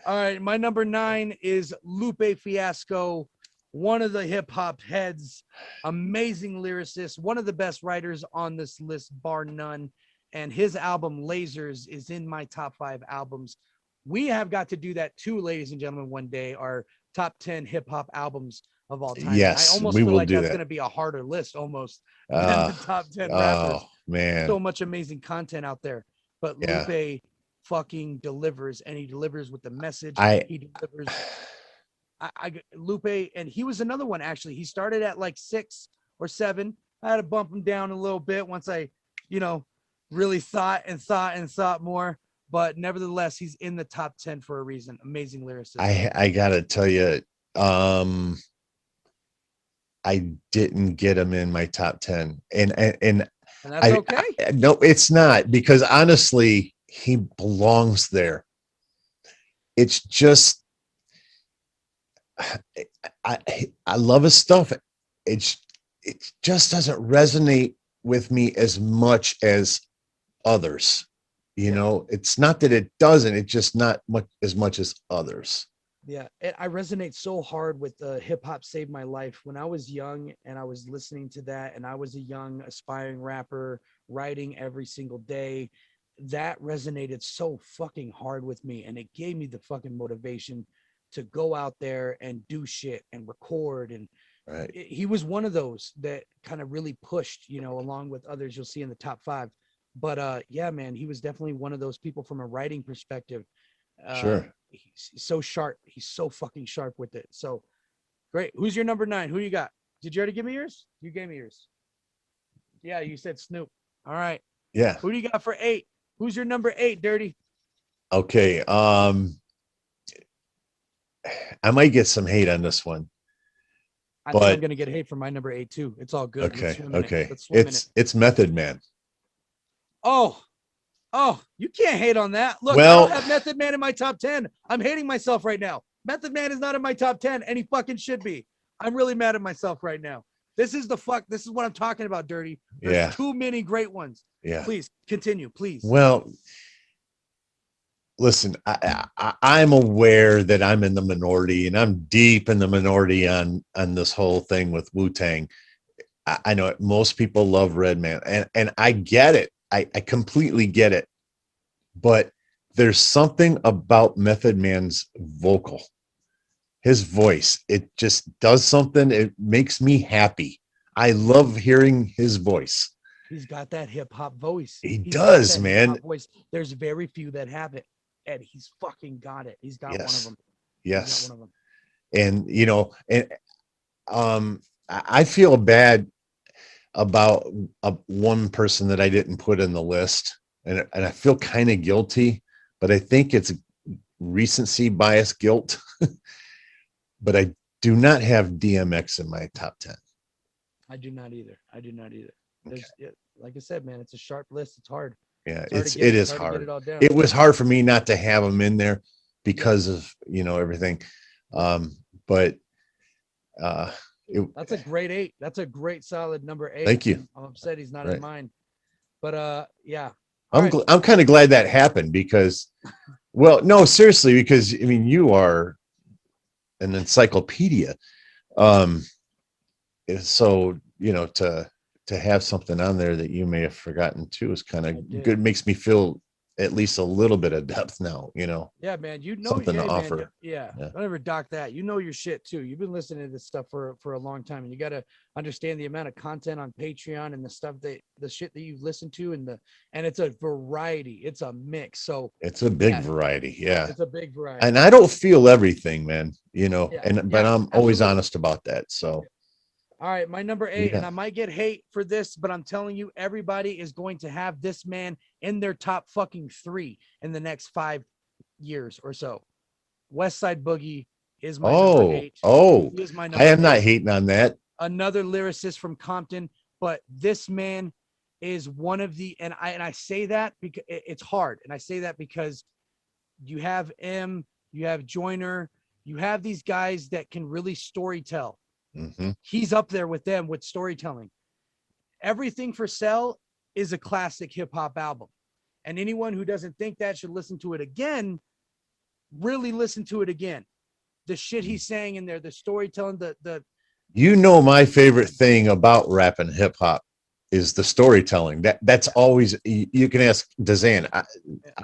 All right, my number 9 is Lupe Fiasco, one of the hip hop heads, amazing lyricist, one of the best writers on this list, bar none. And his album Lasers is in my top 5 albums. We have got to do that too, ladies and gentlemen, one day, our top 10 hip hop albums of all time. And I Yes, almost we feel will like do that's that. going to be a harder list almost than Uh, the top 10 oh rappers. So man, much amazing content out there. But yeah. Lupe fucking delivers, and he delivers with the message. I He delivers. Lupe, and he was another one actually. He started at like 6 or 7. I had to bump him down a little bit once I, you know, really thought more. But nevertheless, he's in the top 10 for a reason. Amazing lyricist. I gotta tell you, um, I didn't get him in my top 10, and And that's okay. no, it's not, because honestly, he belongs there. It's just I I love his stuff. It's it just doesn't resonate with me as much as others. Yeah. It's not that it doesn't, it's just not much as others. Yeah, I resonate so hard with hip hop saved my life when I was young and I was listening to that and I was a young aspiring rapper writing every single day. That resonated so fucking hard with me and it gave me the fucking motivation to go out there and do shit and record. And Right. he was one of those that kind of really pushed, along with others you'll see in the top 5. But yeah, man, he was definitely one of those people from a writing perspective. uh Sure. he's so sharp. He's so fucking sharp with it. So great. Who's your number 9? Who you got? Did you already give me yours? You gave me yours. Yeah, you said Snoop. All right. Yeah. Who do you got for 8? Who's your number 8, Dirty? Okay. I might get some hate on this one, I think I'm but gonna get hate for my number 8 too. It's all good. Let's okay. swim in it. Okay. Let's swim in it. It's Method Man. Oh, you can't hate on that. Look, I Well, don't have Method Man in my top 10. I'm hating myself right now. Method Man is not in my top 10, and he fucking should be. I'm really mad at myself right now. This is what I'm talking about, Dirty. There's yeah. too many great ones. Yeah. Please continue, please. Well, listen, I'm aware that I'm in the minority, and I'm deep in the minority on this whole thing with Wu-Tang. I know most people love Redman, and I get it. I completely get it. But there's something about Method Man's vocal, his voice. It just does something. It makes me happy. I love hearing his voice. He's got that hip hop voice. He He's got does, that man. hip-hop voice. There's very few that have it, and he's fucking got it. He's got one of Yes. them. Yes. He's got one of them. And I feel bad about one person that I didn't put in the list, and I feel kind of guilty, but I think it's recency bias guilt. But I do not have DMX in my top 10. I do not either. I do not either. Okay. Like I said, man, it's a sharp list. It's hard. Yeah, It's hard to it it's is hard to get it hard. all down. It was hard for me not to have them in there Yeah. because of, everything. But uh That's a great 8. That's a great solid number 8. Thank you. I'm upset he's not Right. in mine. But yeah. All I'm right. I'm kind of glad that happened because, well, no, seriously, because I mean, you are an encyclopedia. Um, so to have something on there that you may have forgotten too is kind of good. Makes me feel at least a little bit of depth now. Yeah, man. Something to hey, man, offer. yeah. Yeah. Don't ever dock that. You know your shit too. You've been listening to this stuff for a long time, and you got to understand the amount of content on Patreon and the shit that you've listened to, and it's a variety. It's a mix. So It's a big variety. Yeah. it's a big variety. And I don't feel everything, man, but I'm always absolutely. honest about that. So, all right, my number 8, and Yeah. I might get hate for this, but I'm telling you, everybody is going to have this man in their top fucking 3 in the next 5 years or so. West Side Boogie is my number 8. He is my number I am 8. not hating on that. Another lyricist from Compton, but this man is one of the, and I say that because it's hard, and I say that because you have you have Joyner, you have these guys that can really story tell. Mhm. He's up there with them with storytelling. Everything for Sale is a classic hip hop album. And anyone who doesn't think that should listen to it again, really listen to it again. The shit he's saying in there, the storytelling, My favorite thing about rap and hip hop is the storytelling. That's always, you can ask DZAN.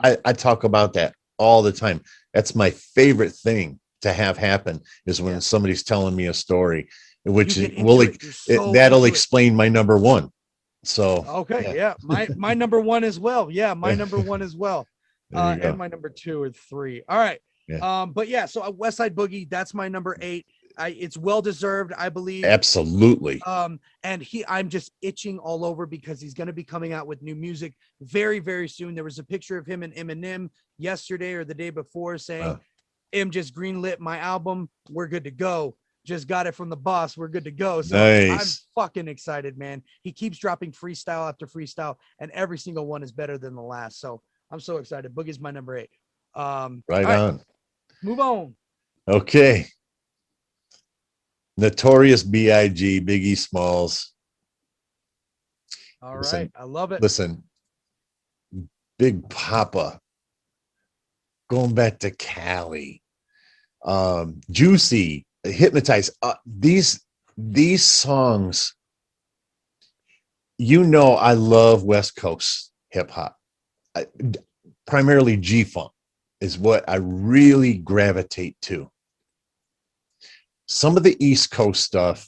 I talk about that all the time. That's my favorite thing to have happen is when somebody's telling me a story, which that'll explain my number 1. So okay, yeah. My number 1 as well. Yeah, my number 1 as well. And my number 2 or 3. All right. Yeah. But yeah, so West Side Boogie, that's my number 8. It's well deserved, I believe. Absolutely. And I'm just itching all over because he's going to be coming out with new music very, very soon. There was a picture of him and Eminem yesterday or the day before saying, M just greenlit my album. We're good to go. Just got it from the boss. We're good to go. So nice. I'm fucking excited, man. He keeps dropping freestyle after freestyle, and every single one is better than the last. So I'm so excited. Boogie's my number 8. Right on. Move on. Okay. Notorious B.I.G. Biggie Smalls. All right. I love it. Listen, Big Papa. Going back to Cali. Juicy, Hypnotize. These songs, I love West Coast hip hop. Primarily G-Funk is what I really gravitate to. Some of the East Coast stuff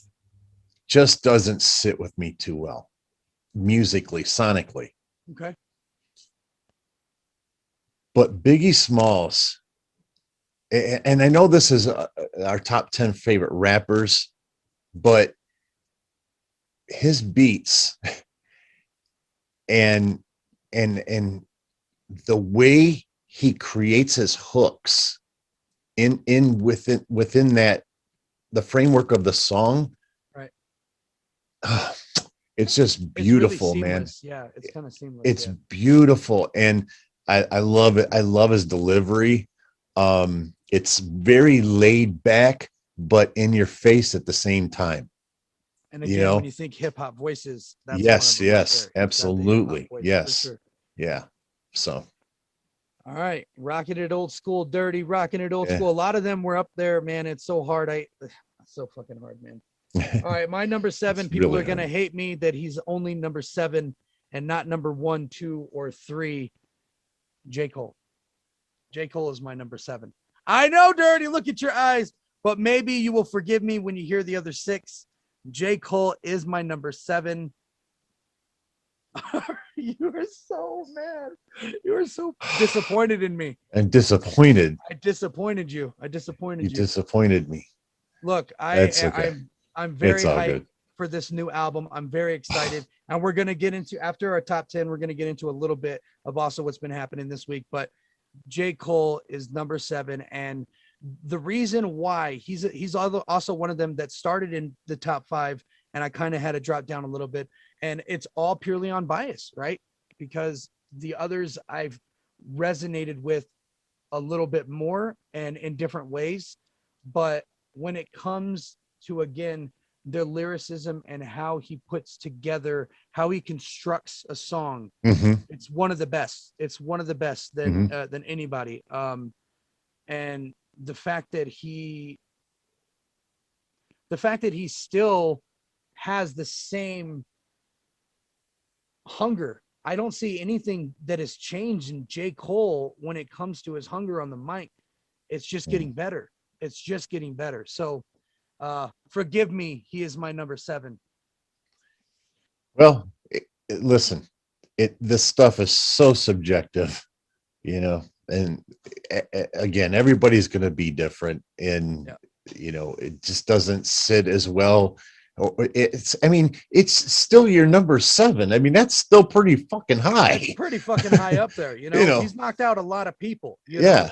just doesn't sit with me too well, musically, sonically. Okay. But Biggie Smalls, and I know this is our top 10 favorite rappers, but his beats and the way he creates his hooks within that the framework of the song, right? It's just beautiful, really man. Yeah, it's kind of seamless. It's beautiful, and I love it. I love his delivery. It's very laid back, but in your face at the same time. And again, when you think hip hop voices, that's yes, absolutely, yes, sure. Yeah. So, all right, rocking it old school, dirty, rocking it old school. A lot of them were up there, man. It's so hard. So fucking hard, man. All right, my number 7. People really are gonna hate me that he's only number 7 and not number 1, 2, or 3. J. Cole. J. Cole is my number 7. I know, Dirty. Look at your eyes, but maybe you will forgive me when you hear the other 6. J. Cole is my number 7. You are so mad. You are so disappointed in me. I'm disappointed. I disappointed you. You disappointed me. Look, I'm very hyped for this new album. I'm very excited. And we're going to get into, after our top 10, we're going to get into a little bit of also what's been happening this week. But J. Cole is number 7. And the reason why he's also one of them that started in the top 5 and I kind of had to drop down a little bit, and it's all purely on bias, right? Because the others I've resonated with a little bit more and in different ways. But when it comes to, again, the lyricism and how he puts together, how he constructs a song, it's one of the best. It's one of the best than anybody. And the fact that he still has the same hunger. I don't see anything that has changed in J. Cole when it comes to his hunger on the mic. It's just getting better. It's just getting better. So forgive me. He is my number 7. Well, listen, this stuff is so subjective, you know, and again, everybody's going to be different, and you know, it just doesn't sit as well. I mean, it's still your number 7. I mean, that's still pretty fucking high. It's pretty fucking high up there. You know, he's knocked out a lot of people. You know?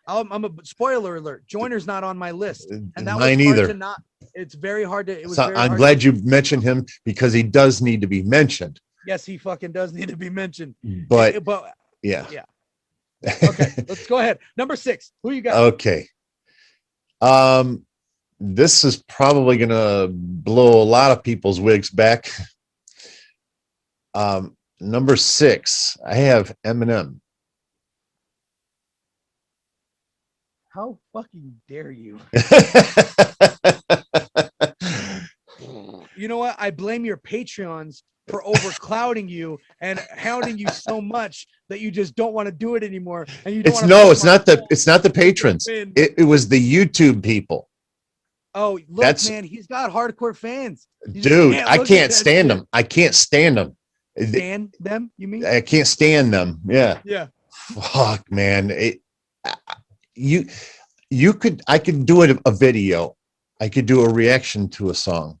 I'm a spoiler alert. Joyner's not on my list, and that was hard either. to not. It's very hard to. It was. So I'm glad you mentioned him, because he does need to be mentioned. Yes, he fucking does need to be mentioned. But yeah. Okay, let's go ahead. Number 6. Who you got? Okay. This is probably gonna blow a lot of people's wigs back. Number 6, I have Eminem. How fucking dare you? You know what? I blame your Patreons for overclouding you and hounding you so much that you just don't want to do it anymore. And you don't it's not the patrons. It was the YouTube people. Oh, look, man, he's got hardcore fans. Dude, I can't stand them. I can't stand them. Stand them, you mean? I can't stand them. Yeah. Yeah. Fuck, man. I could do a video. I could do a reaction to a song.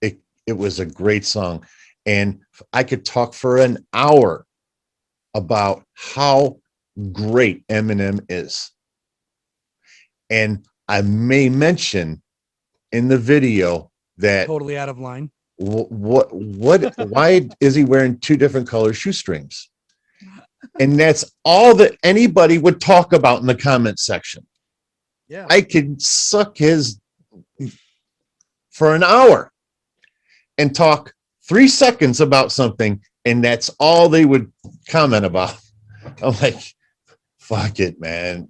It was a great song. And I could talk for an hour about how great Eminem is. And I may mention in the video that totally out of line. Why is he wearing 2 different color shoestrings? And that's all that anybody would talk about in the comment section. Yeah. I could suck his for an hour and talk 3 seconds about something, and that's all they would comment about. I'm like, fuck it, man.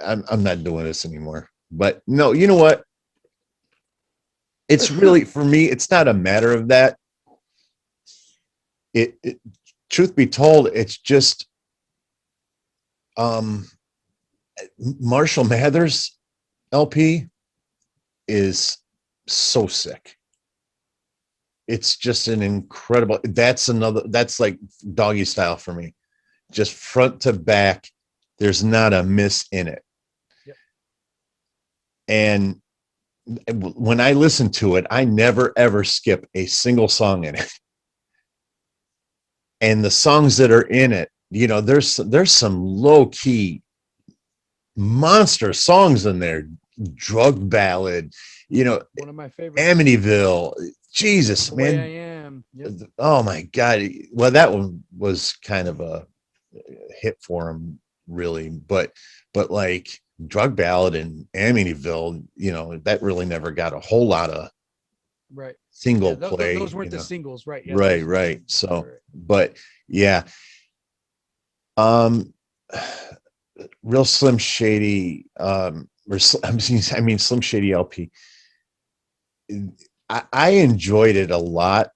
I'm not doing this anymore. But no, you know what? It's really, for me, it's not a matter of that. Truth be told, it's just Marshall Mathers LP is so sick. It's just an incredible, that's like Doggy Style for me. Just front to back, there's not a miss in it. Yep. And when I listen to it, I never ever skip a single song in it. And the songs that are in it, you know, there's some low key monster songs in there. Drug Ballad, you know, one of my favorites. Amityville. Jesus, the man. Way I Am. Yep. Oh my God. Well, that one was kind of a hit for him, really, but like Drug Ballad and Amityville, you know, that really never got a whole lot of single play. Those weren't the singles, right? Yeah, right. So, but yeah, real Slim Shady, Slim Shady LP. I enjoyed it a lot,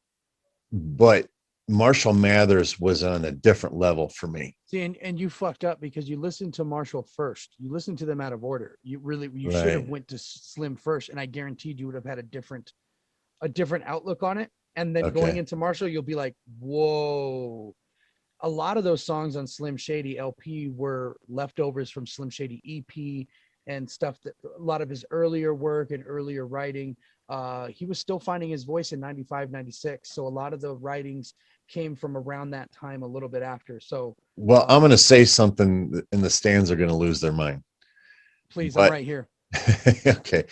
but Marshall Mathers was on a different level for me. See, and you fucked up because you listened to Marshall first. You listened to them out of order. You should have went to Slim first, and I guaranteed you would have had a different outlook on it. And then going into Marshall, you'll be like, whoa. A lot of those songs on Slim Shady LP were leftovers from Slim Shady EP and stuff, that a lot of his earlier work and earlier writing. He was still finding his voice in 95, 96. So a lot of the writings came from around that time, a little bit after. So, well, I'm going to say something and the stands are going to lose their mind. Please, I'm right here. Okay.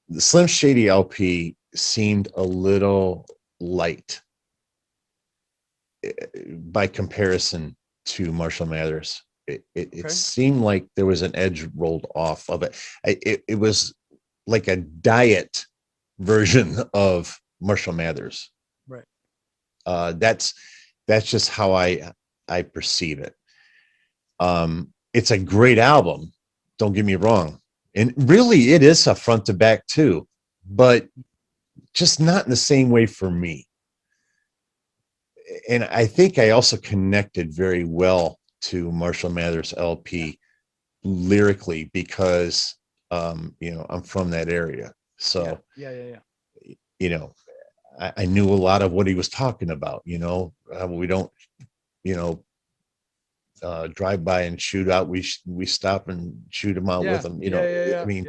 the Slim Shady LP seemed a little light by comparison to Marshall Mathers. It seemed like there was an edge rolled off of it. It was like a diet version of Marshall Mathers. Right. That's just how I perceive it. It's a great album. Don't get me wrong. And really it is a front to back too, but just not in the same way for me. And I think I also connected very well to Marshall Mathers LP lyrically because, I'm from that area. So, yeah. I knew a lot of what he was talking about, we don't, drive by and shoot out. We stop and shoot them out with them. I mean,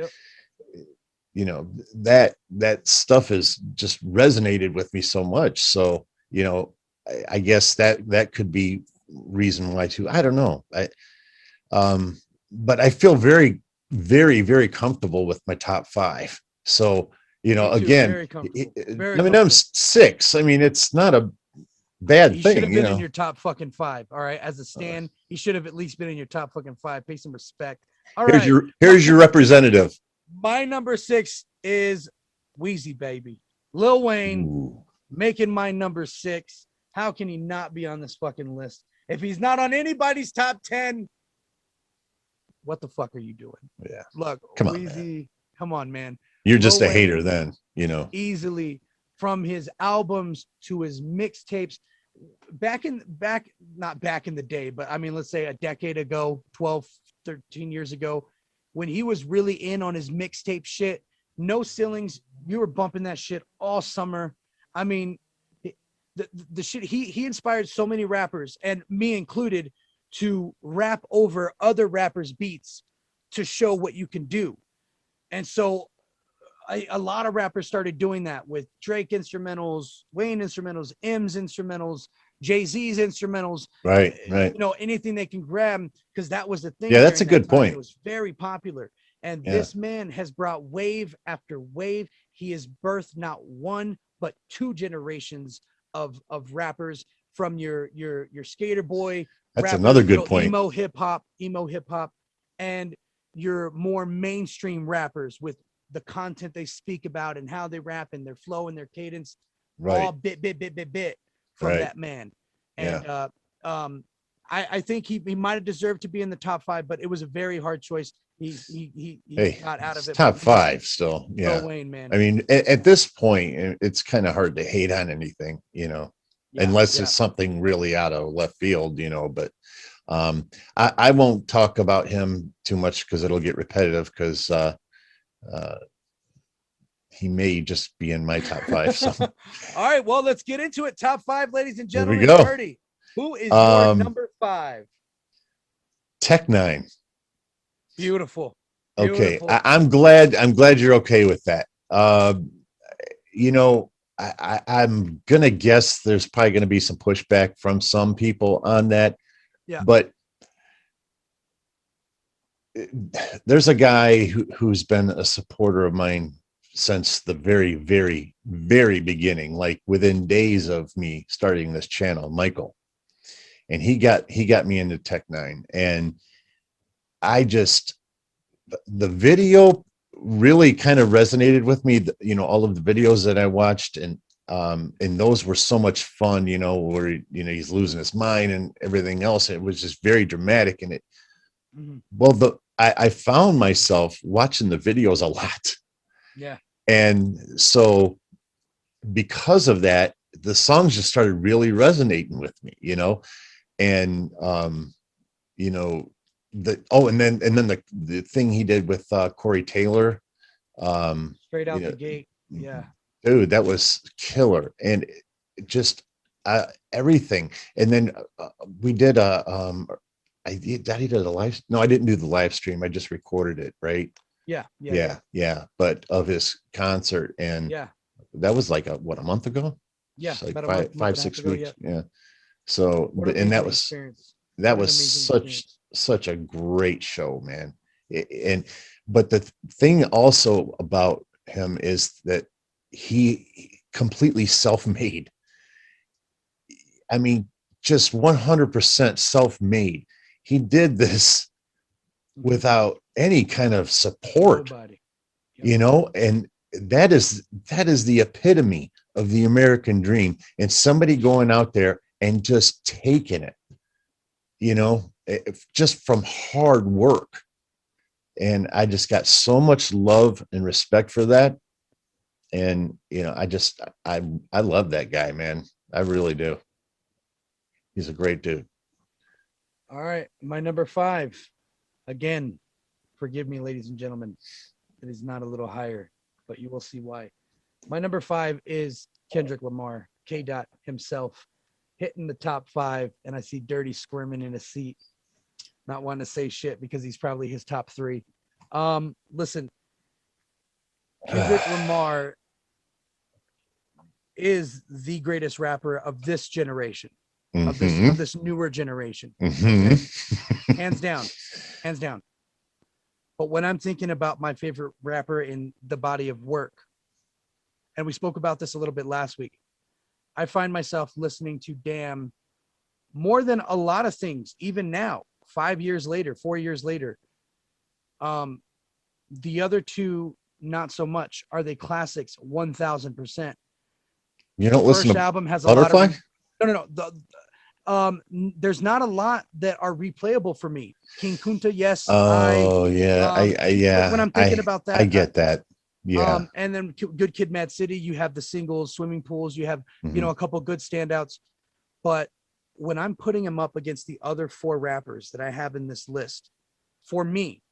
that stuff has just resonated with me so much. So, I guess that could be reason why too. I don't know. But I feel very, very, very comfortable with my top 5. So, again, very comfortable. I'm 6. I mean, it's not a bad he thing. Should have been in your top fucking 5. All right. As a stand, he should have at least been in your top fucking 5. Pay some respect. All right. Here's your representative. My number 6 is Wheezy Baby. Lil Wayne. Ooh. Making my number 6. How can he not be on this fucking list? If he's not on anybody's top 10, what the fuck are you doing? Yeah. Look, come on, man. You're just a hater then, Easily, from his albums to his mixtapes, not back in the day, but I mean, let's say a decade ago, 12, 13 years ago, when he was really in on his mixtape shit, No Ceilings, you were bumping that shit all summer. I mean, the shit, he inspired so many rappers, and me included, to rap over other rappers' beats to show what you can do. And so a lot of rappers started doing that with Drake instrumentals, Wayne instrumentals, M's instrumentals, Jay-Z's instrumentals. Right. Anything they can grab, because that was the thing. Yeah, that's a good point. It was very popular. And this man has brought wave after wave. He has birthed not one, but 2 generations of rappers, from your skater boy. That's rappers, another good point. Emo hip hop, and your more mainstream rappers with the content they speak about and how they rap and their flow and their cadence, all bit from that man. And I think he might have deserved to be in the top 5, but it was a very hard choice. He got out of it. Top 5 still. Yeah. Lil Wayne, man. I mean, at this point, it's kind of hard to hate on anything, unless it's something really out of left field, but I won't talk about him too much because it'll get repetitive, because he may just be in my top 5. So. All right, well, let's get into it. Top 5, ladies and gentlemen. Here we go. Birdie, who is your number 5? Tech 9. Beautiful. Okay, I'm glad you're okay with that. I'm gonna guess there's probably gonna be some pushback from some people on that. Yeah. But there's a guy who's been a supporter of mine since the very, very, very beginning, like within days of me starting this channel, Michael. And he got me into Tech 9, and the video really kind of resonated with me. All of the videos that I watched, and those were so much fun, where, he's losing his mind and everything else. It was just very dramatic. And I found myself watching the videos a lot. Yeah. And so because of that, the songs just started really resonating with me, and, and then the thing he did with Corey Taylor, straight out the gate. Yeah. Dude, that was killer. And just everything. And then we did I did a live. No, I didn't do the live stream. I just recorded it. Right. Yeah. But of his concert, and that was like a month ago. Yeah. Like about five, 6 weeks. Yeah. So, and that was such a great show, man. But the thing also about him is that he completely self-made. I mean, just 100% self-made. He did this without any kind of support, Nobody. Yep. you know, and that is the epitome of the American dream. And somebody going out there and just taking it, you know, just from hard work. And I just got so much love and respect for that. And, you know, I love that guy, man. I really do. He's a great dude. All right. My number 5. Again, forgive me, ladies and gentlemen. It is not a little higher, but you will see why. My number 5 is Kendrick Lamar, K. Dot himself, hitting the top 5. And I see Dirty squirming in a seat, not wanting to say shit because he's probably his top 3. Listen, Kendrick Lamar is the greatest rapper of this generation, of this newer generation. Okay? Hands down. But when I'm thinking about my favorite rapper in the body of work, and we spoke about this a little bit last week, I find myself listening to Damn more than a lot of things, even now, 5 years later, 4 years later. The other two, not so much. Are they classics? 1000%. You don't listen First to album has Butterfly? a lot of there's not a lot that are replayable for me. King Kunta, yes. When I'm thinking about that, I get that. Yeah. And then Good Kid, Mad City, you have the singles, Swimming Pools, you have, you know, a couple good standouts. But when I'm putting him up against the other 4 rappers that I have in this list, for me,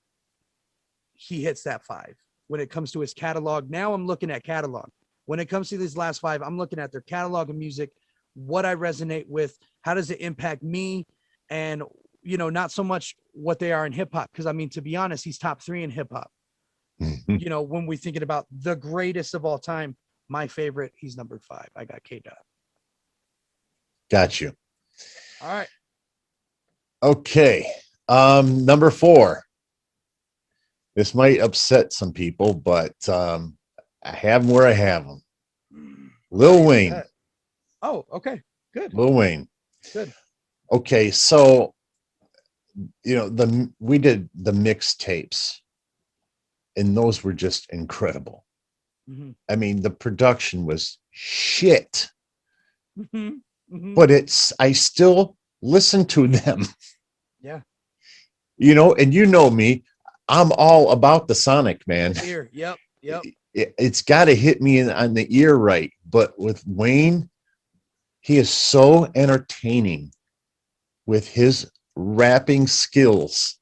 he hits that 5. When it comes to his catalog, now I'm looking at catalog. When it comes to these last 5, I'm looking at their catalog of music, what I resonate with, how does it impact me, and, you know, not so much what they are in hip hop. Because I mean, to be honest, he's top 3 in hip hop. You know, when we're thinking about the greatest of all time, my favorite, he's number 5. I got K. Dot. Got you. All right. Okay. Number 4. This might upset some people, but I have them where I have them. Lil Wayne. Oh, okay. Good. Lil Wayne. Good. Okay, so you know, we did the mixtapes, and those were just incredible. I mean, the production was shit. But I still listen to them. Yeah. You know, and you know me, I'm all about the sonic, man. The ear. Yep. It's got to hit me on the ear right. But with Wayne, he is so entertaining with his rapping skills.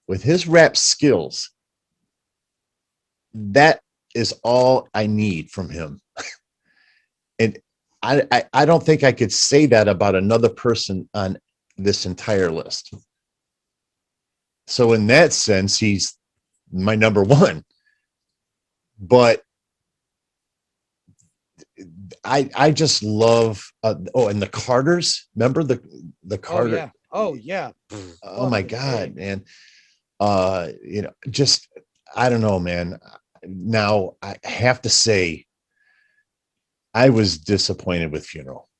With his rap skills, that is all I need from him. And I don't think I could say that about another person on this entire list. So in that sense, he's my number 1. But I just love and the Carters. Remember the Carter? Oh yeah. Oh my God, man. You know, just I don't know, man. Now I have to say, I was disappointed with Funeral.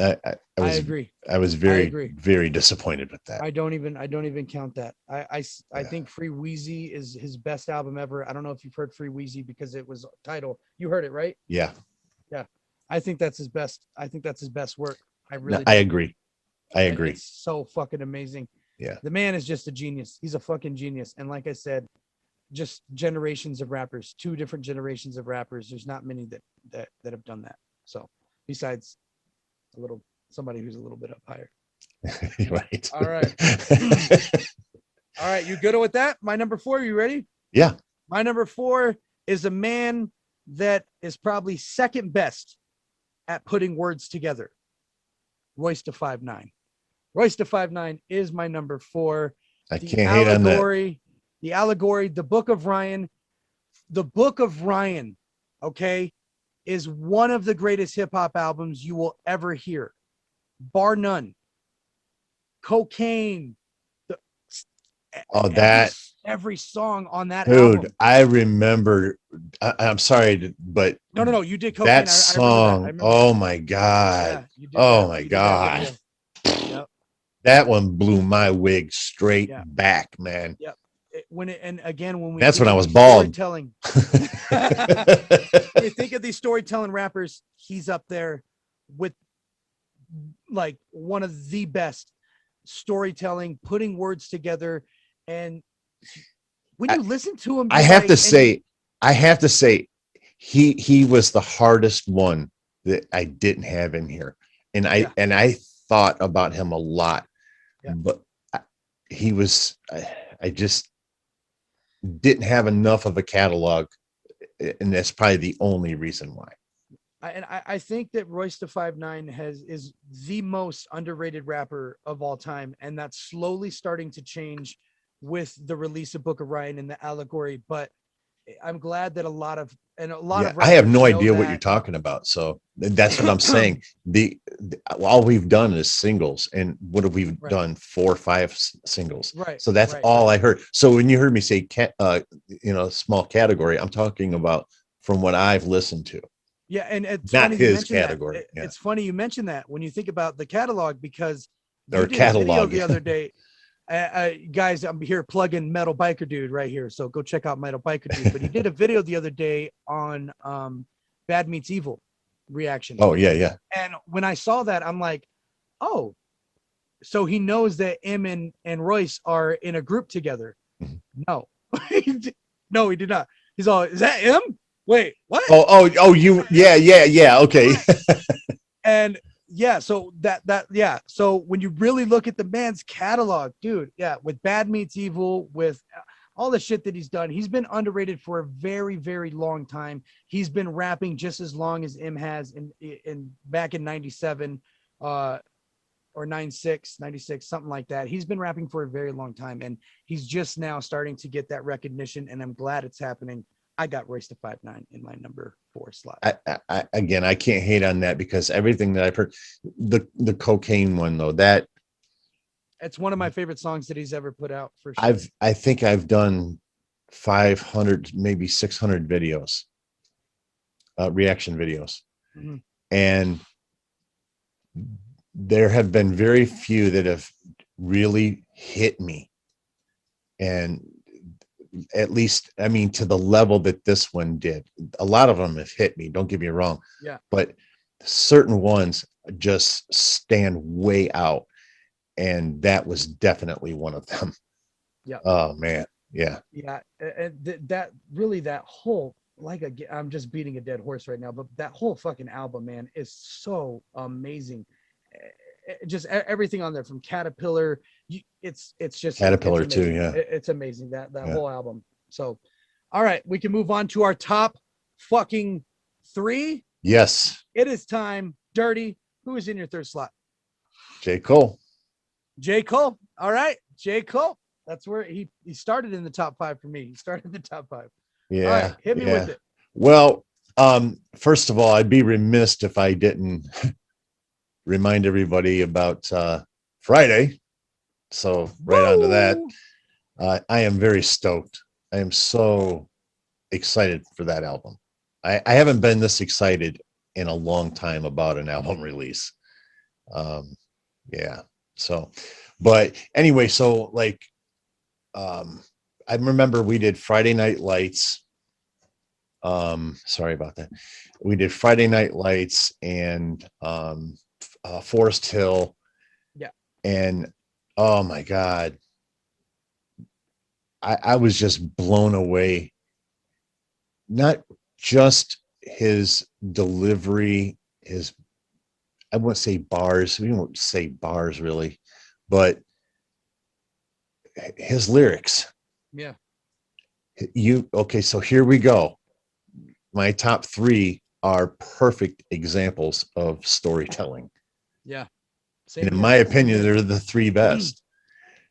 I agree. I was very disappointed with that. I don't even count that. I think Free Wheezy is his best album ever. I don't know if you've heard Free Wheezy because it was title. You heard it, right? Yeah. I think that's his best. I think that's his best work. I really. I agree. It's so fucking amazing. Yeah. The man is just a genius. He's a fucking genius. And like I said, just generations of rappers, 2 different generations of rappers. There's not many that have done that. So besides somebody who's a little bit up higher. Right. All right. All right. You good with that? My number 4. You ready? Yeah. My number 4 is a man that is probably second best at putting words together. Royce da 5'9". Royce da 5'9" is my number 4. I can't hate on that. The allegory, the Book of Ryan. The Book of Ryan, okay, is one of the greatest hip hop albums you will ever hear, bar none. Cocaine. every song on that Dude, album. I remember. I'm sorry, but No. You did cocaine. that I remember that. I song. remember Oh that. my God. Yeah, you did Oh that. my You did that God. video. Yep. That one blew my wig straight Yeah. back, man. Yep. And again, when we That's think when I of was these bald. storytelling, when we think of these storytelling rappers, he's up there with like one of the best storytelling, putting words together. And when you listen to him, I you're have like, to say, he was the hardest one that I didn't have in here, and Yeah. I thought about him a lot, Yeah. but he was I just didn't have enough of a catalog, and that's probably the only reason why. I think that Royce the 5'9" is the most underrated rapper of all time, and that's slowly starting to change with the release of Book of Ryan and the allegory. But I'm glad that a lot of Yeah, I have rappers no know idea what you're that. talking about. So that's what I'm saying. All we've done is singles, and what have we Right. done? 4 or 5 singles. Right. So that's Right. all I heard. So when you heard me say small category, I'm talking about from what I've listened to, Yeah, and it's not funny you his mentioned that. category. Yeah, It's funny you mentioned that when you think about the catalog, because you or did a video catalog. the other day. Guys, I'm here plugging Metal Biker Dude right here, so go check out Metal Biker Dude. But he did a video the other day on Bad Meets Evil reaction. Oh yeah, yeah. And when I saw that, I'm like, oh, so he knows that M and Royce are in a group together. Mhm. No, no, he did not. He's all, is that M? Wait, what? Oh, you, yeah. Okay. And yeah, so yeah. So when you really look at the man's catalog, dude, yeah, with Bad Meets Evil, with all the shit that he's done, he's been underrated for a very, very long time. He's been rapping just as long as M has in back in 97 or 96, something like that. He's been rapping for a very long time, and he's just now starting to get that recognition, and I'm glad it's happening. I got Royce the 5'9" in my number 4 slot. Again, I can't hate on that because everything that I've heard, the cocaine one though, that It's one of my favorite songs that he's ever put out, for sure. I think I've done 500, maybe 600 videos, reaction videos. Mm-hmm. And there have been very few that have really hit me. And at least, I mean, to the level that this one did. A lot of them have hit me, don't get me wrong. Yeah. But certain ones just stand way out. And that was definitely one of them. Yeah. Oh man. Yeah. Yeah. And that really, that whole, like, I'm just beating a dead horse right now, but that whole fucking album, man, is so amazing. Just everything on there, from Caterpillar, it's just Caterpillar it's too. Yeah. it's amazing, that Yeah. whole album. So, all right, we can move on to our top fucking 3. Yes. It is time. Dirty, who is in your 3rd slot? J. Cole. J. Cole. All right, J. Cole. That's where he started in the top 5 for me. He started in the top 5. Yeah. All right, hit me with it. Well, first of all, I'd be remiss if I didn't remind everybody about Friday. So right on to that. I am very stoked. I am so excited for that album. I haven't been this excited in a long time about an album release. Yeah. So, but anyway, so like, I remember we did Friday Night Lights. Sorry about that. We did Friday Night Lights and Forest Hill. Yeah. And oh my God, I was just blown away. Not just his delivery, I won't say bars. We won't say bars really, but his lyrics. Yeah. Okay, so here we go. My top 3 are perfect examples of storytelling. Yeah. And in my opinion, they're the 3 best.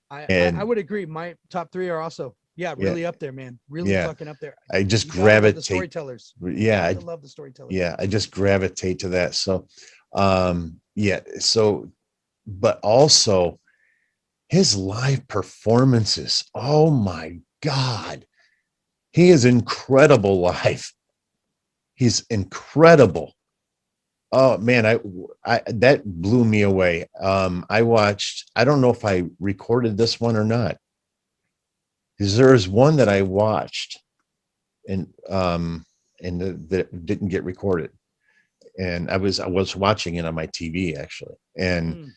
I would agree. My top 3 are also, really up there, man. Really fucking up there. I just You gotta love the gravitate. storytellers. Yeah, I love the storytellers. Yeah, I just gravitate to that. So, so, but also his live performances. Oh my God, he is incredible live. He's incredible. Oh man, I that blew me away. I watched, I don't know if I recorded this one or not. There's one that I watched and that didn't get recorded. And I was watching it on my TV actually. And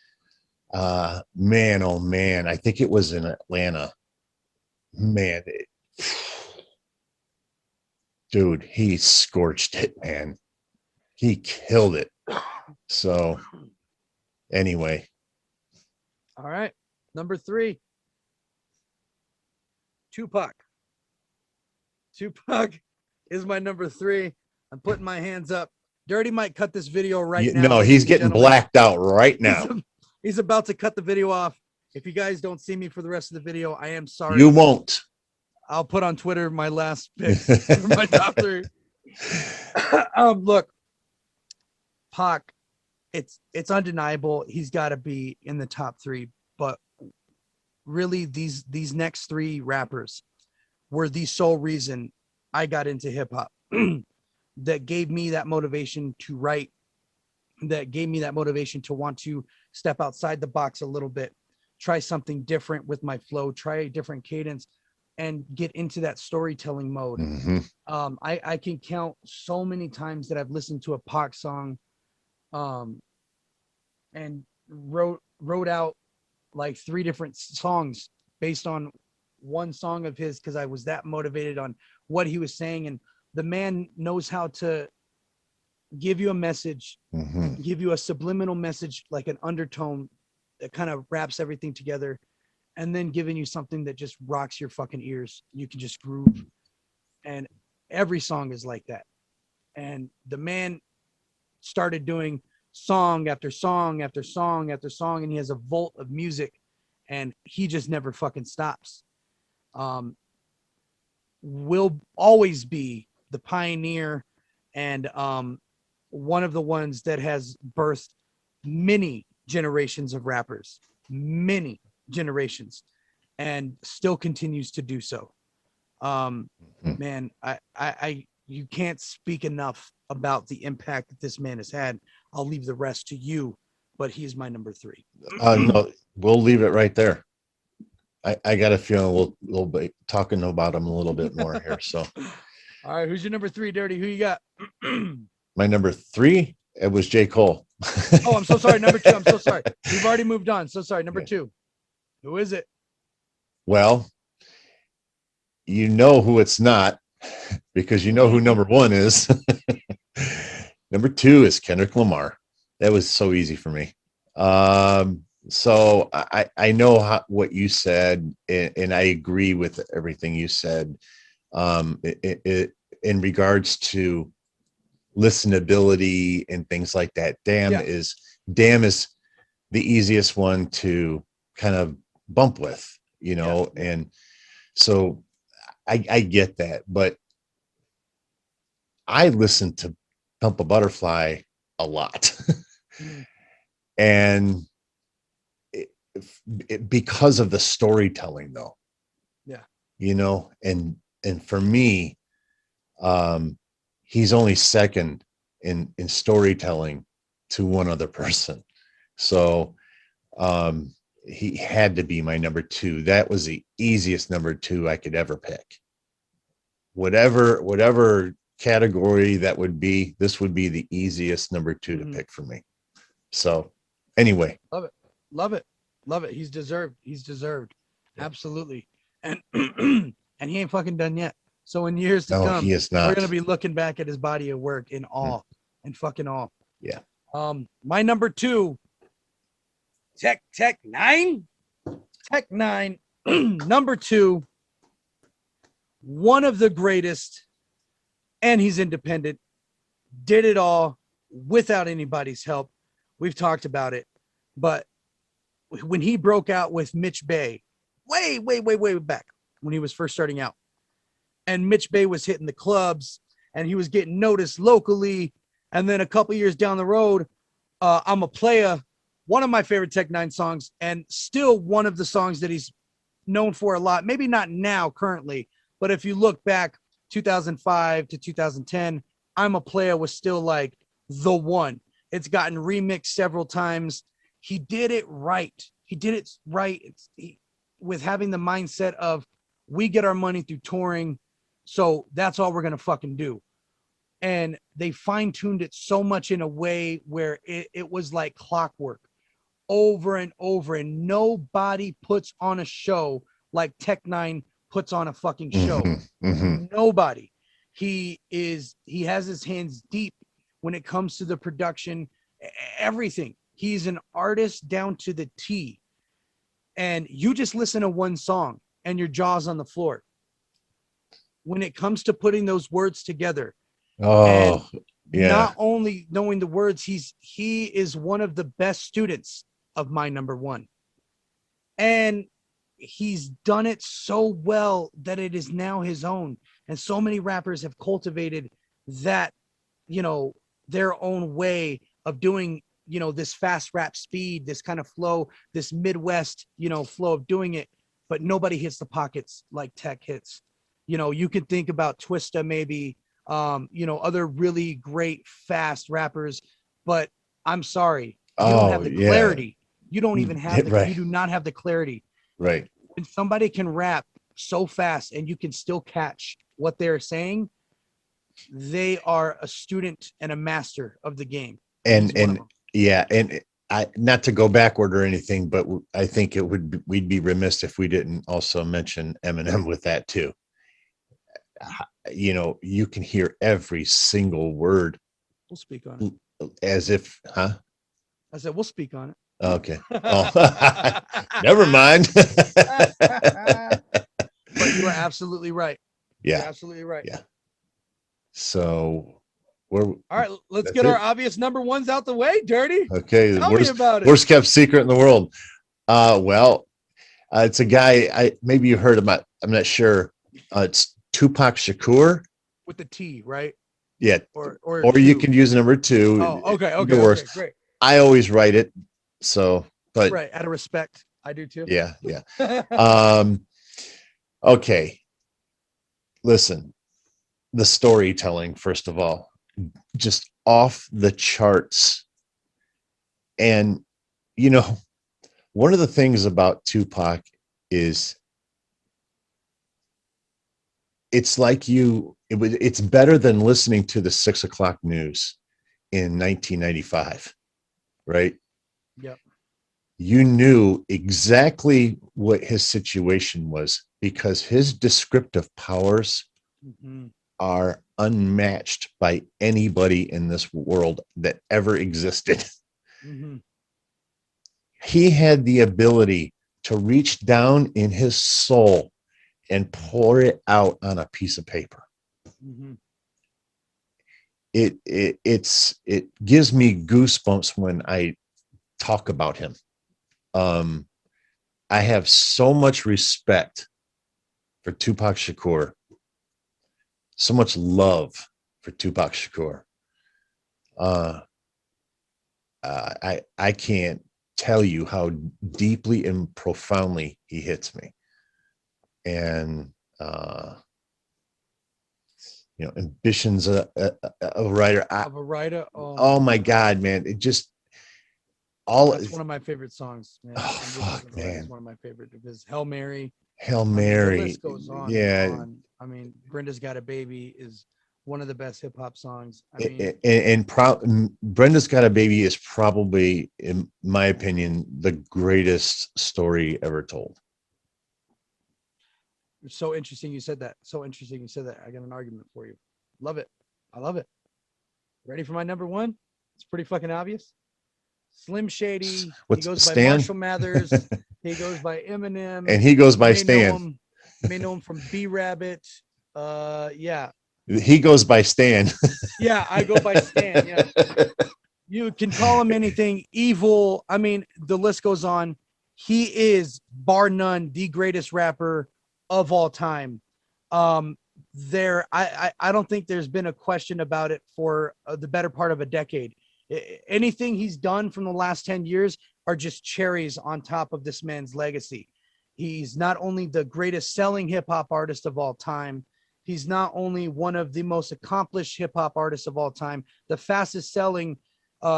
man, oh man, I think it was in Atlanta. Man, dude, he scorched it, man. He killed it. So anyway. All right. Number 3. Tupac. Tupac is my number 3. I'm putting my hands up. Dirty might cut this video right now. No, he's getting blacked out right now. He's about to cut the video off. If you guys don't see me for the rest of the video, I am sorry. You won't. I'll put on Twitter my last picks for my top 3. Look, Pac, it's undeniable. He's got to be in the top 3. But really, these next 3 rappers were the sole reason I got into hip hop. That gave me that motivation to write. That gave me that motivation to want to step outside the box a little bit, try something different with my flow, try a different cadence, and get into that storytelling mode. Mm-hmm. I can count so many times that I've listened to a Pac song, and wrote out like 3 different songs based on one song of his, because I was that motivated on what he was saying. And the man knows how to give you a message, give you a subliminal message, like an undertone that kind of wraps everything together, and then giving you something that just rocks your fucking ears. You can just groove. And every song is like that. And the man started doing song after song after song after song, and he has a vault of music, and he just never fucking stops. Will always be the pioneer and one of the ones that has birthed many generations of rappers, many generations, and still continues to do so. Man, I you can't speak enough about the impact that this man has had. I'll leave the rest to you, but he's my number 3. No, we'll leave it right there. I got a feeling we'll be talking about him a little bit more here. So, all right, who's your number 3, Dirty? Who you got? My number 3, it was J. Cole. Oh, I'm so sorry. Number 2. I'm so sorry. We've already moved on. So sorry. Number 2. Who is it? Well, you know who it's not, because you know who number 1 is. Number 2 is Kendrick Lamar. That was so easy for me. So I know what you said, and I agree with everything you said. In regards to listenability and things like that, Damn is the easiest one to kind of bump with, you know. And so I get that, but I listen to Pump a Butterfly a lot. And because of the storytelling though, you know, and for me, he's only second in storytelling to one other person. So he had to be my number 2. That was the easiest number 2 I could ever pick. Whatever category that would be, this would be the easiest number 2 to pick for me. So anyway, love it. He's deserved. Absolutely. And and he ain't fucking done yet. So in years to come, he is not. We're gonna be looking back at his body of work in awe and fucking awe. Yeah. My number 2, Tech 9. Tech 9, number 2, one of the greatest, and he's independent, did it all without anybody's help. We've talked about it, but when he broke out with Mitch Bay, way back when he was first starting out, and Mitch Bay was hitting the clubs and he was getting noticed locally, and then a couple years down the road, I'm a Playa, one of my favorite Tech 9 songs, and still one of the songs that he's known for a lot. Maybe not now currently, but if you look back 2005 to 2010, I'm a Player was still like the one. It's gotten remixed several times. He did it right. He did it right with having the mindset of we get our money through touring, so that's all we're gonna fucking do. And they fine-tuned it so much in a way where it was like clockwork over and over, and nobody puts on a show like Tech Nine puts on a fucking show. Nobody. He has his hands deep when it comes to the production, everything. He's an artist down to the T. And you just listen to one song and your jaw's on the floor. When it comes to putting those words together, Oh, yeah. Not only knowing the words, he is one of the best students of my number one. And he's done it so well that it is now his own. And so many rappers have cultivated that, their own way of doing, this fast rap speed, this kind of flow, this Midwest, flow of doing it. But nobody hits the pockets like Tech hits. You could think about Twista, maybe, other really great fast rappers, but I'm sorry, you don't have the clarity. You don't even have you do not have the clarity. Right. When somebody can rap so fast and you can still catch what they're saying, they are a student and a master of the game. And I, not to go backward or anything, but I think we'd be remiss if we didn't also mention Eminem with that too. You can hear every single word. We'll speak on it. As if, huh? I said, we'll speak on it. Okay. Oh, never mind. But you are absolutely right. Yeah. You're absolutely right. Yeah. So all right, let's get our obvious number ones out the way, Dirty. Okay. Tell me about it. Worst kept secret in the world. It's a guy, maybe you heard about, I'm not sure. It's Tupac Shakur. With the T, right? Yeah. Or you can use number 2. Oh, okay, great. I always write it. So, but right, out of respect, I do too. Yeah. Okay. Listen, the storytelling, first of all, just off the charts. And, one of the things about Tupac is it's like it's better than listening to the 6 o'clock news in 1995, right? Yep. You knew exactly what his situation was because his descriptive powers are unmatched by anybody in this world that ever existed. He had the ability to reach down in his soul and pour it out on a piece of paper. It gives me goosebumps when I talk about him. I have so much respect for Tupac Shakur, so much love for Tupac Shakur. I can't tell you how deeply and profoundly he hits me. And Ambition's a writer. Of a writer. Oh my God, man! It just that's one of my favorite songs, man. Oh fuck, man! It's one of my favorite because Hail Mary. Hail Mary. The list goes on. Yeah. And on. I mean, Brenda's Got a Baby is one of the best hip hop songs. I mean, Brenda's Got a Baby is probably, in my opinion, the greatest story ever told. It's so interesting you said that. I got an argument for you. Love it. I love it. Ready for my number one? It's pretty fucking obvious. Slim Shady. He goes by Marshall Mathers. He goes by Eminem. And he goes by Stan. May know him from B-Rabbit. Yeah. He goes by Stan. Yeah, I go by Stan. Yeah. You can call him anything. Evil. I mean, the list goes on. He is, bar none, the greatest rapper of all time. I don't think there's been a question about it for the better part of a decade. Anything he's done from the last 10 years are just cherries on top of this man's legacy. He's not only the greatest selling hip hop artist of all time, he's not only one of the most accomplished hip hop artists of all time, the fastest selling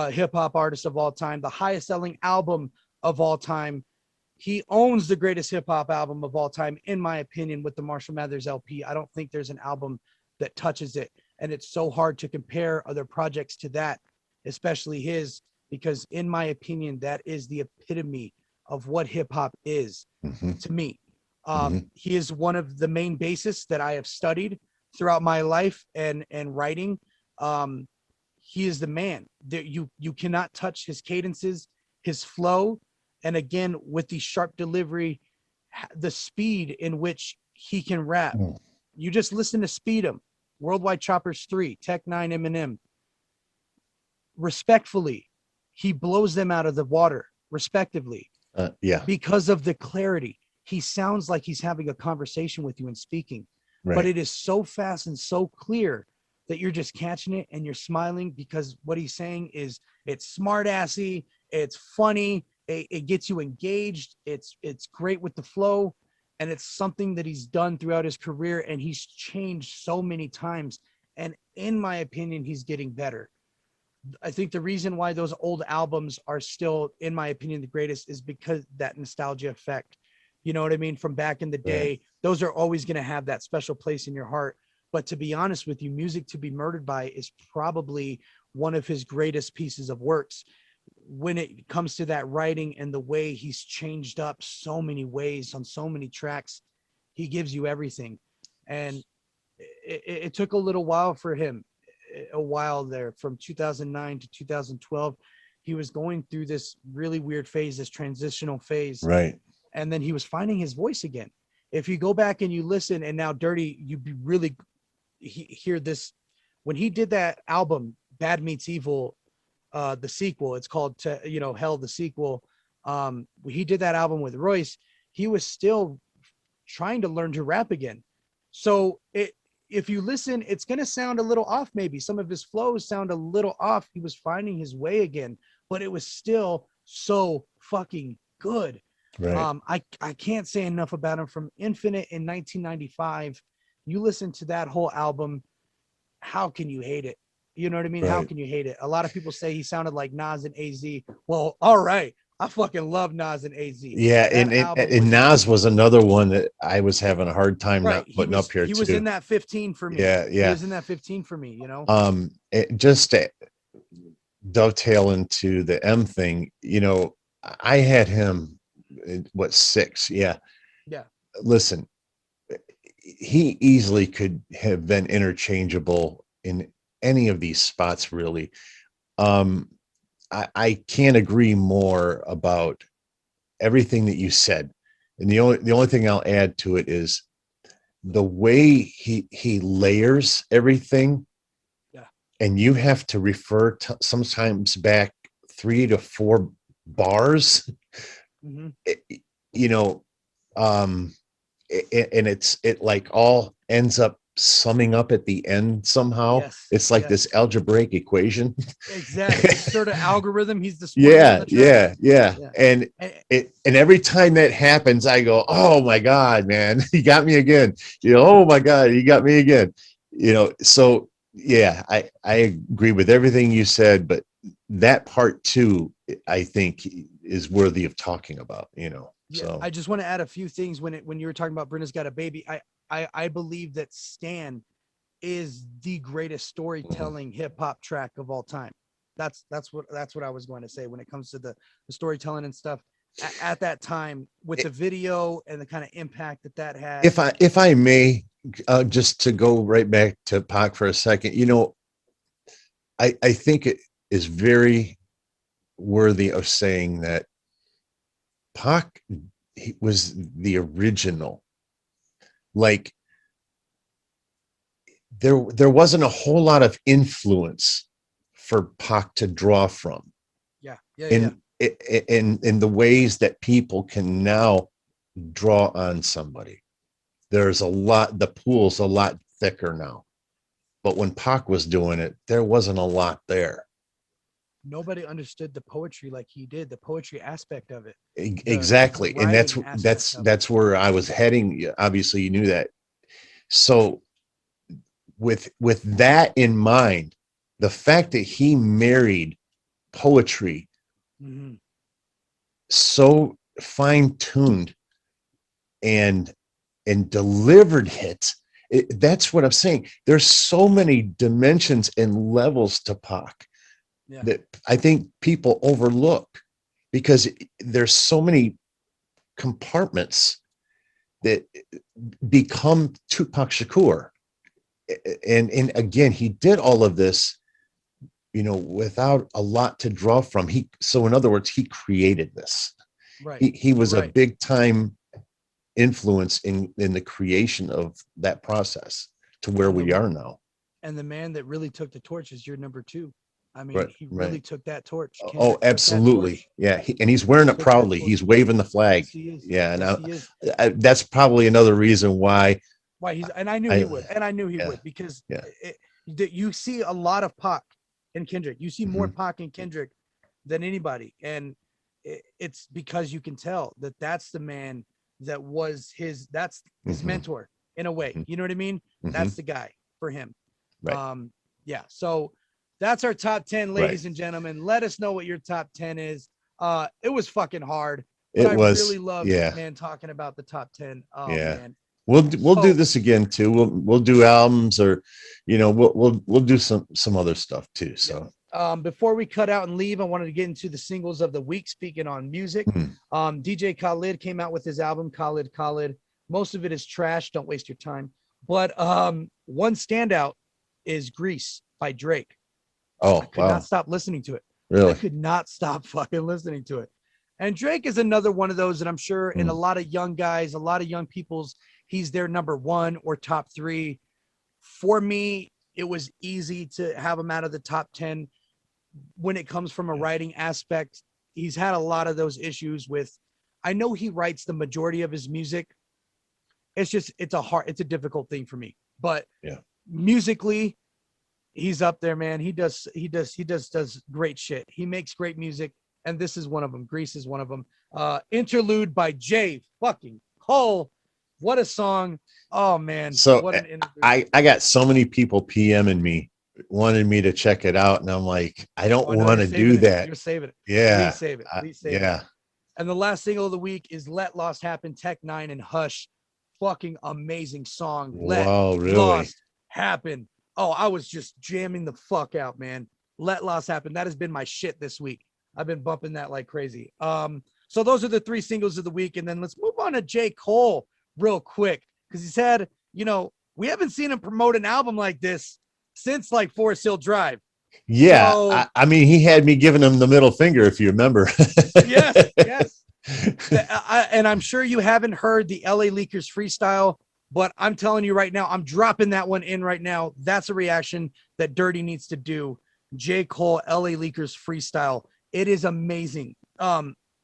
hip hop artist of all time, the highest selling album of all time. He owns the greatest hip hop album of all time, in my opinion, with the Marshall Mathers LP. I don't think there's an album that touches it. And it's so hard to compare other projects to that, especially his, because in my opinion, that is the epitome of what hip hop is to me. He is one of the main bassists that I have studied throughout my life and writing. He is the man. You cannot touch his cadences, his flow, and again with the sharp delivery, the speed in which he can rap. You just listen to Speed 'em, Worldwide Choppers 3, Tech 9, Eminem. Respectfully, he blows them out of the water, respectively. Because of the clarity. He sounds like he's having a conversation with you and speaking, but it is so fast and so clear that you're just catching it and you're smiling because what he's saying is it's smart assy, it's funny, it gets you engaged, it's great with the flow, and it's something that he's done throughout his career, and he's changed so many times. And in my opinion, he's getting better. I think the reason why those old albums are still, in my opinion, the greatest is because that nostalgia effect. You know what I mean? From back in the day, those are always going to have that special place in your heart. But to be honest with you, Music to Be Murdered By is probably one of his greatest pieces of works when it comes to that writing and the way he's changed up so many ways on so many tracks. He gives you everything. And it took a little while for him, a while there from 2009 to 2012. He was going through this really weird phase, this transitional phase. And then he was finding his voice again. If you go back and you listen, and now Dirty, you'd be really hear this. When he did that album, Bad Meets Evil, the sequel, it's called, Hell, the sequel. He did that album with Royce. He was still trying to learn to rap again. So if you listen, it's going to sound a little off. Maybe some of his flows sound a little off. He was finding his way again, but it was still so fucking good. I can't say enough about him. From Infinite in 1995, you listen to that whole album, how can you hate it? You know what I mean? How can you hate it? A lot of people say he sounded like Nas and AZ. Well, all right, I fucking love Nas and AZ. And Nas was another one that I was having a hard time not putting up here. He was in that 15 for me. He was in that 15 for me, just to dovetail into the M thing, I had him what, 6? Listen, he easily could have been interchangeable in any of these spots, really. I can't agree more about everything that you said, and the only thing I'll add to it is the way he layers everything. And you have to refer to sometimes back 3 to 4 bars. And it like all ends up summing up at the end somehow. It's like this algebraic equation. Exactly. Sort of algorithm. He's the and every time that happens, I go, oh my God, man, he got me again. Oh my God, he got me again. So I agree with everything you said, but that part too, I think, is worthy of talking about. So I just want to add a few things when you were talking about Brenda's Got a Baby. I believe that Stan is the greatest storytelling hip hop track of all time. That's what I was going to say when it comes to the storytelling and stuff at that time with the video and the kind of impact that had. If I may, just to go right back to Pac for a second, I think it is very worthy of saying that Pac was the original. Like there wasn't a whole lot of influence for Pac to draw from. In the ways that people can now draw on somebody. There's a lot, the pool's a lot thicker now. But when Pac was doing it, there wasn't a lot there. nobody understood the poetry like he did, the poetry aspect of it. Exactly. And writing aspect of it. that's where I was heading. Obviously you knew that. So with that in mind, the fact that he married poetry Mhm. so fine-tuned and delivered that's what I'm saying. There's so many dimensions and levels to Pac Yeah. that I think people overlook because there's so many compartments that become Tupac Shakur. And again, he did all of this, without a lot to draw from. So in other words, he created this. Right. He was a Right. big time influence in the creation of that process to where we are now. And the man that really took the torch is your number 2. I mean, Right, he really right. took that torch. Oh, Kendrick took that absolutely. torch. Yeah. And he's wearing it Took that proudly. torch. He's waving the flag. Yes, he is. Yeah. Yes, he is. That's probably another reason why. Why and I knew he would. And I knew he would because you see a lot of Pac in Kendrick. You see more Pac in Kendrick than anybody. And it's because you can tell that that's the man that was his mentor in a way. You know what I mean? That's the guy for him. Right. Yeah. So that's our top 10, ladies Right. and gentlemen. Let us know what your top 10 is. It was fucking hard. But I really loved yeah. man talking about the top 10. Oh Yeah. man. We'll do this again too. We'll do albums or, we'll do some other stuff too. So before we cut out and leave, I wanted to get into the singles of the week. Speaking on music, DJ Khaled came out with his album Khaled. Most of it is trash. Don't waste your time. But one standout is Grease by Drake. Oh, I could not stop listening to it. Really? I could not stop fucking listening to it. And Drake is another one of those that I'm sure in a lot of young guys, a lot of young people's, he's their number 1 or top 3. For me, it was easy to have him out of the top 10 when it comes from a writing aspect. He's had a lot of those issues with, I know he writes the majority of his music. It's a difficult thing for me, but musically he's up there, man. He does great shit. He makes great music. And this is one of them. Grease is one of them. Interlude by J fucking Cole. What a song. Oh man. So what an interlude. I got so many people PMing me, wanted me to check it out. And I'm like, I don't want to do that. You're saving it. Yeah. Please save it. Please save it. And the last single of the week is Let Lost Happen, Tech 9 and Hush. Fucking amazing song. Wow, really? Lost Happen. Oh, I was just jamming the fuck out, man. Let Lost Happen. That has been my shit this week. I've been bumping that like crazy. So those are the 3 singles of the week. And then let's move on to J. Cole real quick. Because he said, we haven't seen him promote an album like this since like Forest Hill Drive. Yeah. So, I mean, he had me giving him the middle finger, if you remember. Yes. And I'm sure you haven't heard the LA Leakers freestyle, but I'm telling you right now, I'm dropping that one in right now. That's a reaction that Dirty needs to do. J. Cole, LA Leakers freestyle. It is amazing.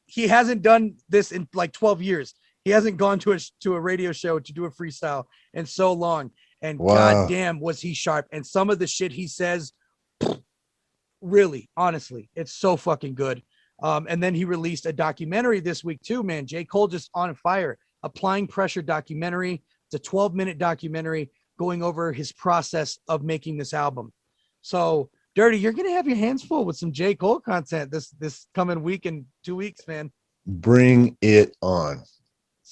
He hasn't done this in like 12 years. He hasn't gone to a radio show to do a freestyle in so long. And goddamn, was he sharp. And some of the shit he says, really, honestly, it's so fucking good. And then he released a documentary this week too, man. J. Cole just on fire. Applying Pressure documentary. It's a 12-minute documentary going over his process of making this album. So, Dirty, you're gonna have your hands full with some J. Cole content this coming week and 2 weeks, man. Bring it on.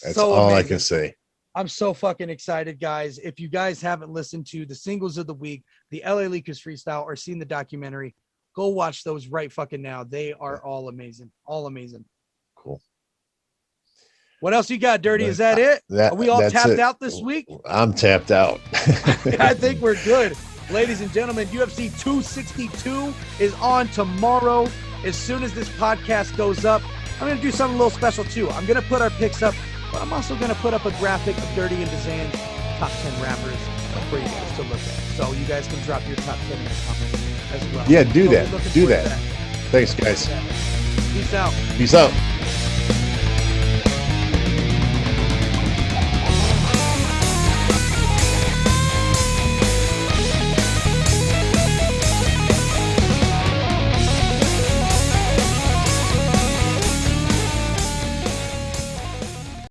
That's so all amazing. I can say. I'm so fucking excited, guys. If you guys haven't listened to the singles of the week, the LA Leakers freestyle, or seen the documentary, go watch those right fucking now. They are all amazing. All amazing. Cool. What else you got, Dirty? Is that it? Are we all tapped out this week? I'm tapped out. I think we're good. Ladies and gentlemen, UFC 262 is on tomorrow. As soon as this podcast goes up, I'm going to do something a little special too. I'm going to put our picks up, but I'm also going to put up a graphic of Dirty and DZAN's top 10 rappers for you guys to look at. So you guys can drop your top 10 in the comments as well. Yeah, do So that. Do that. Thanks, guys. Peace out. Peace out.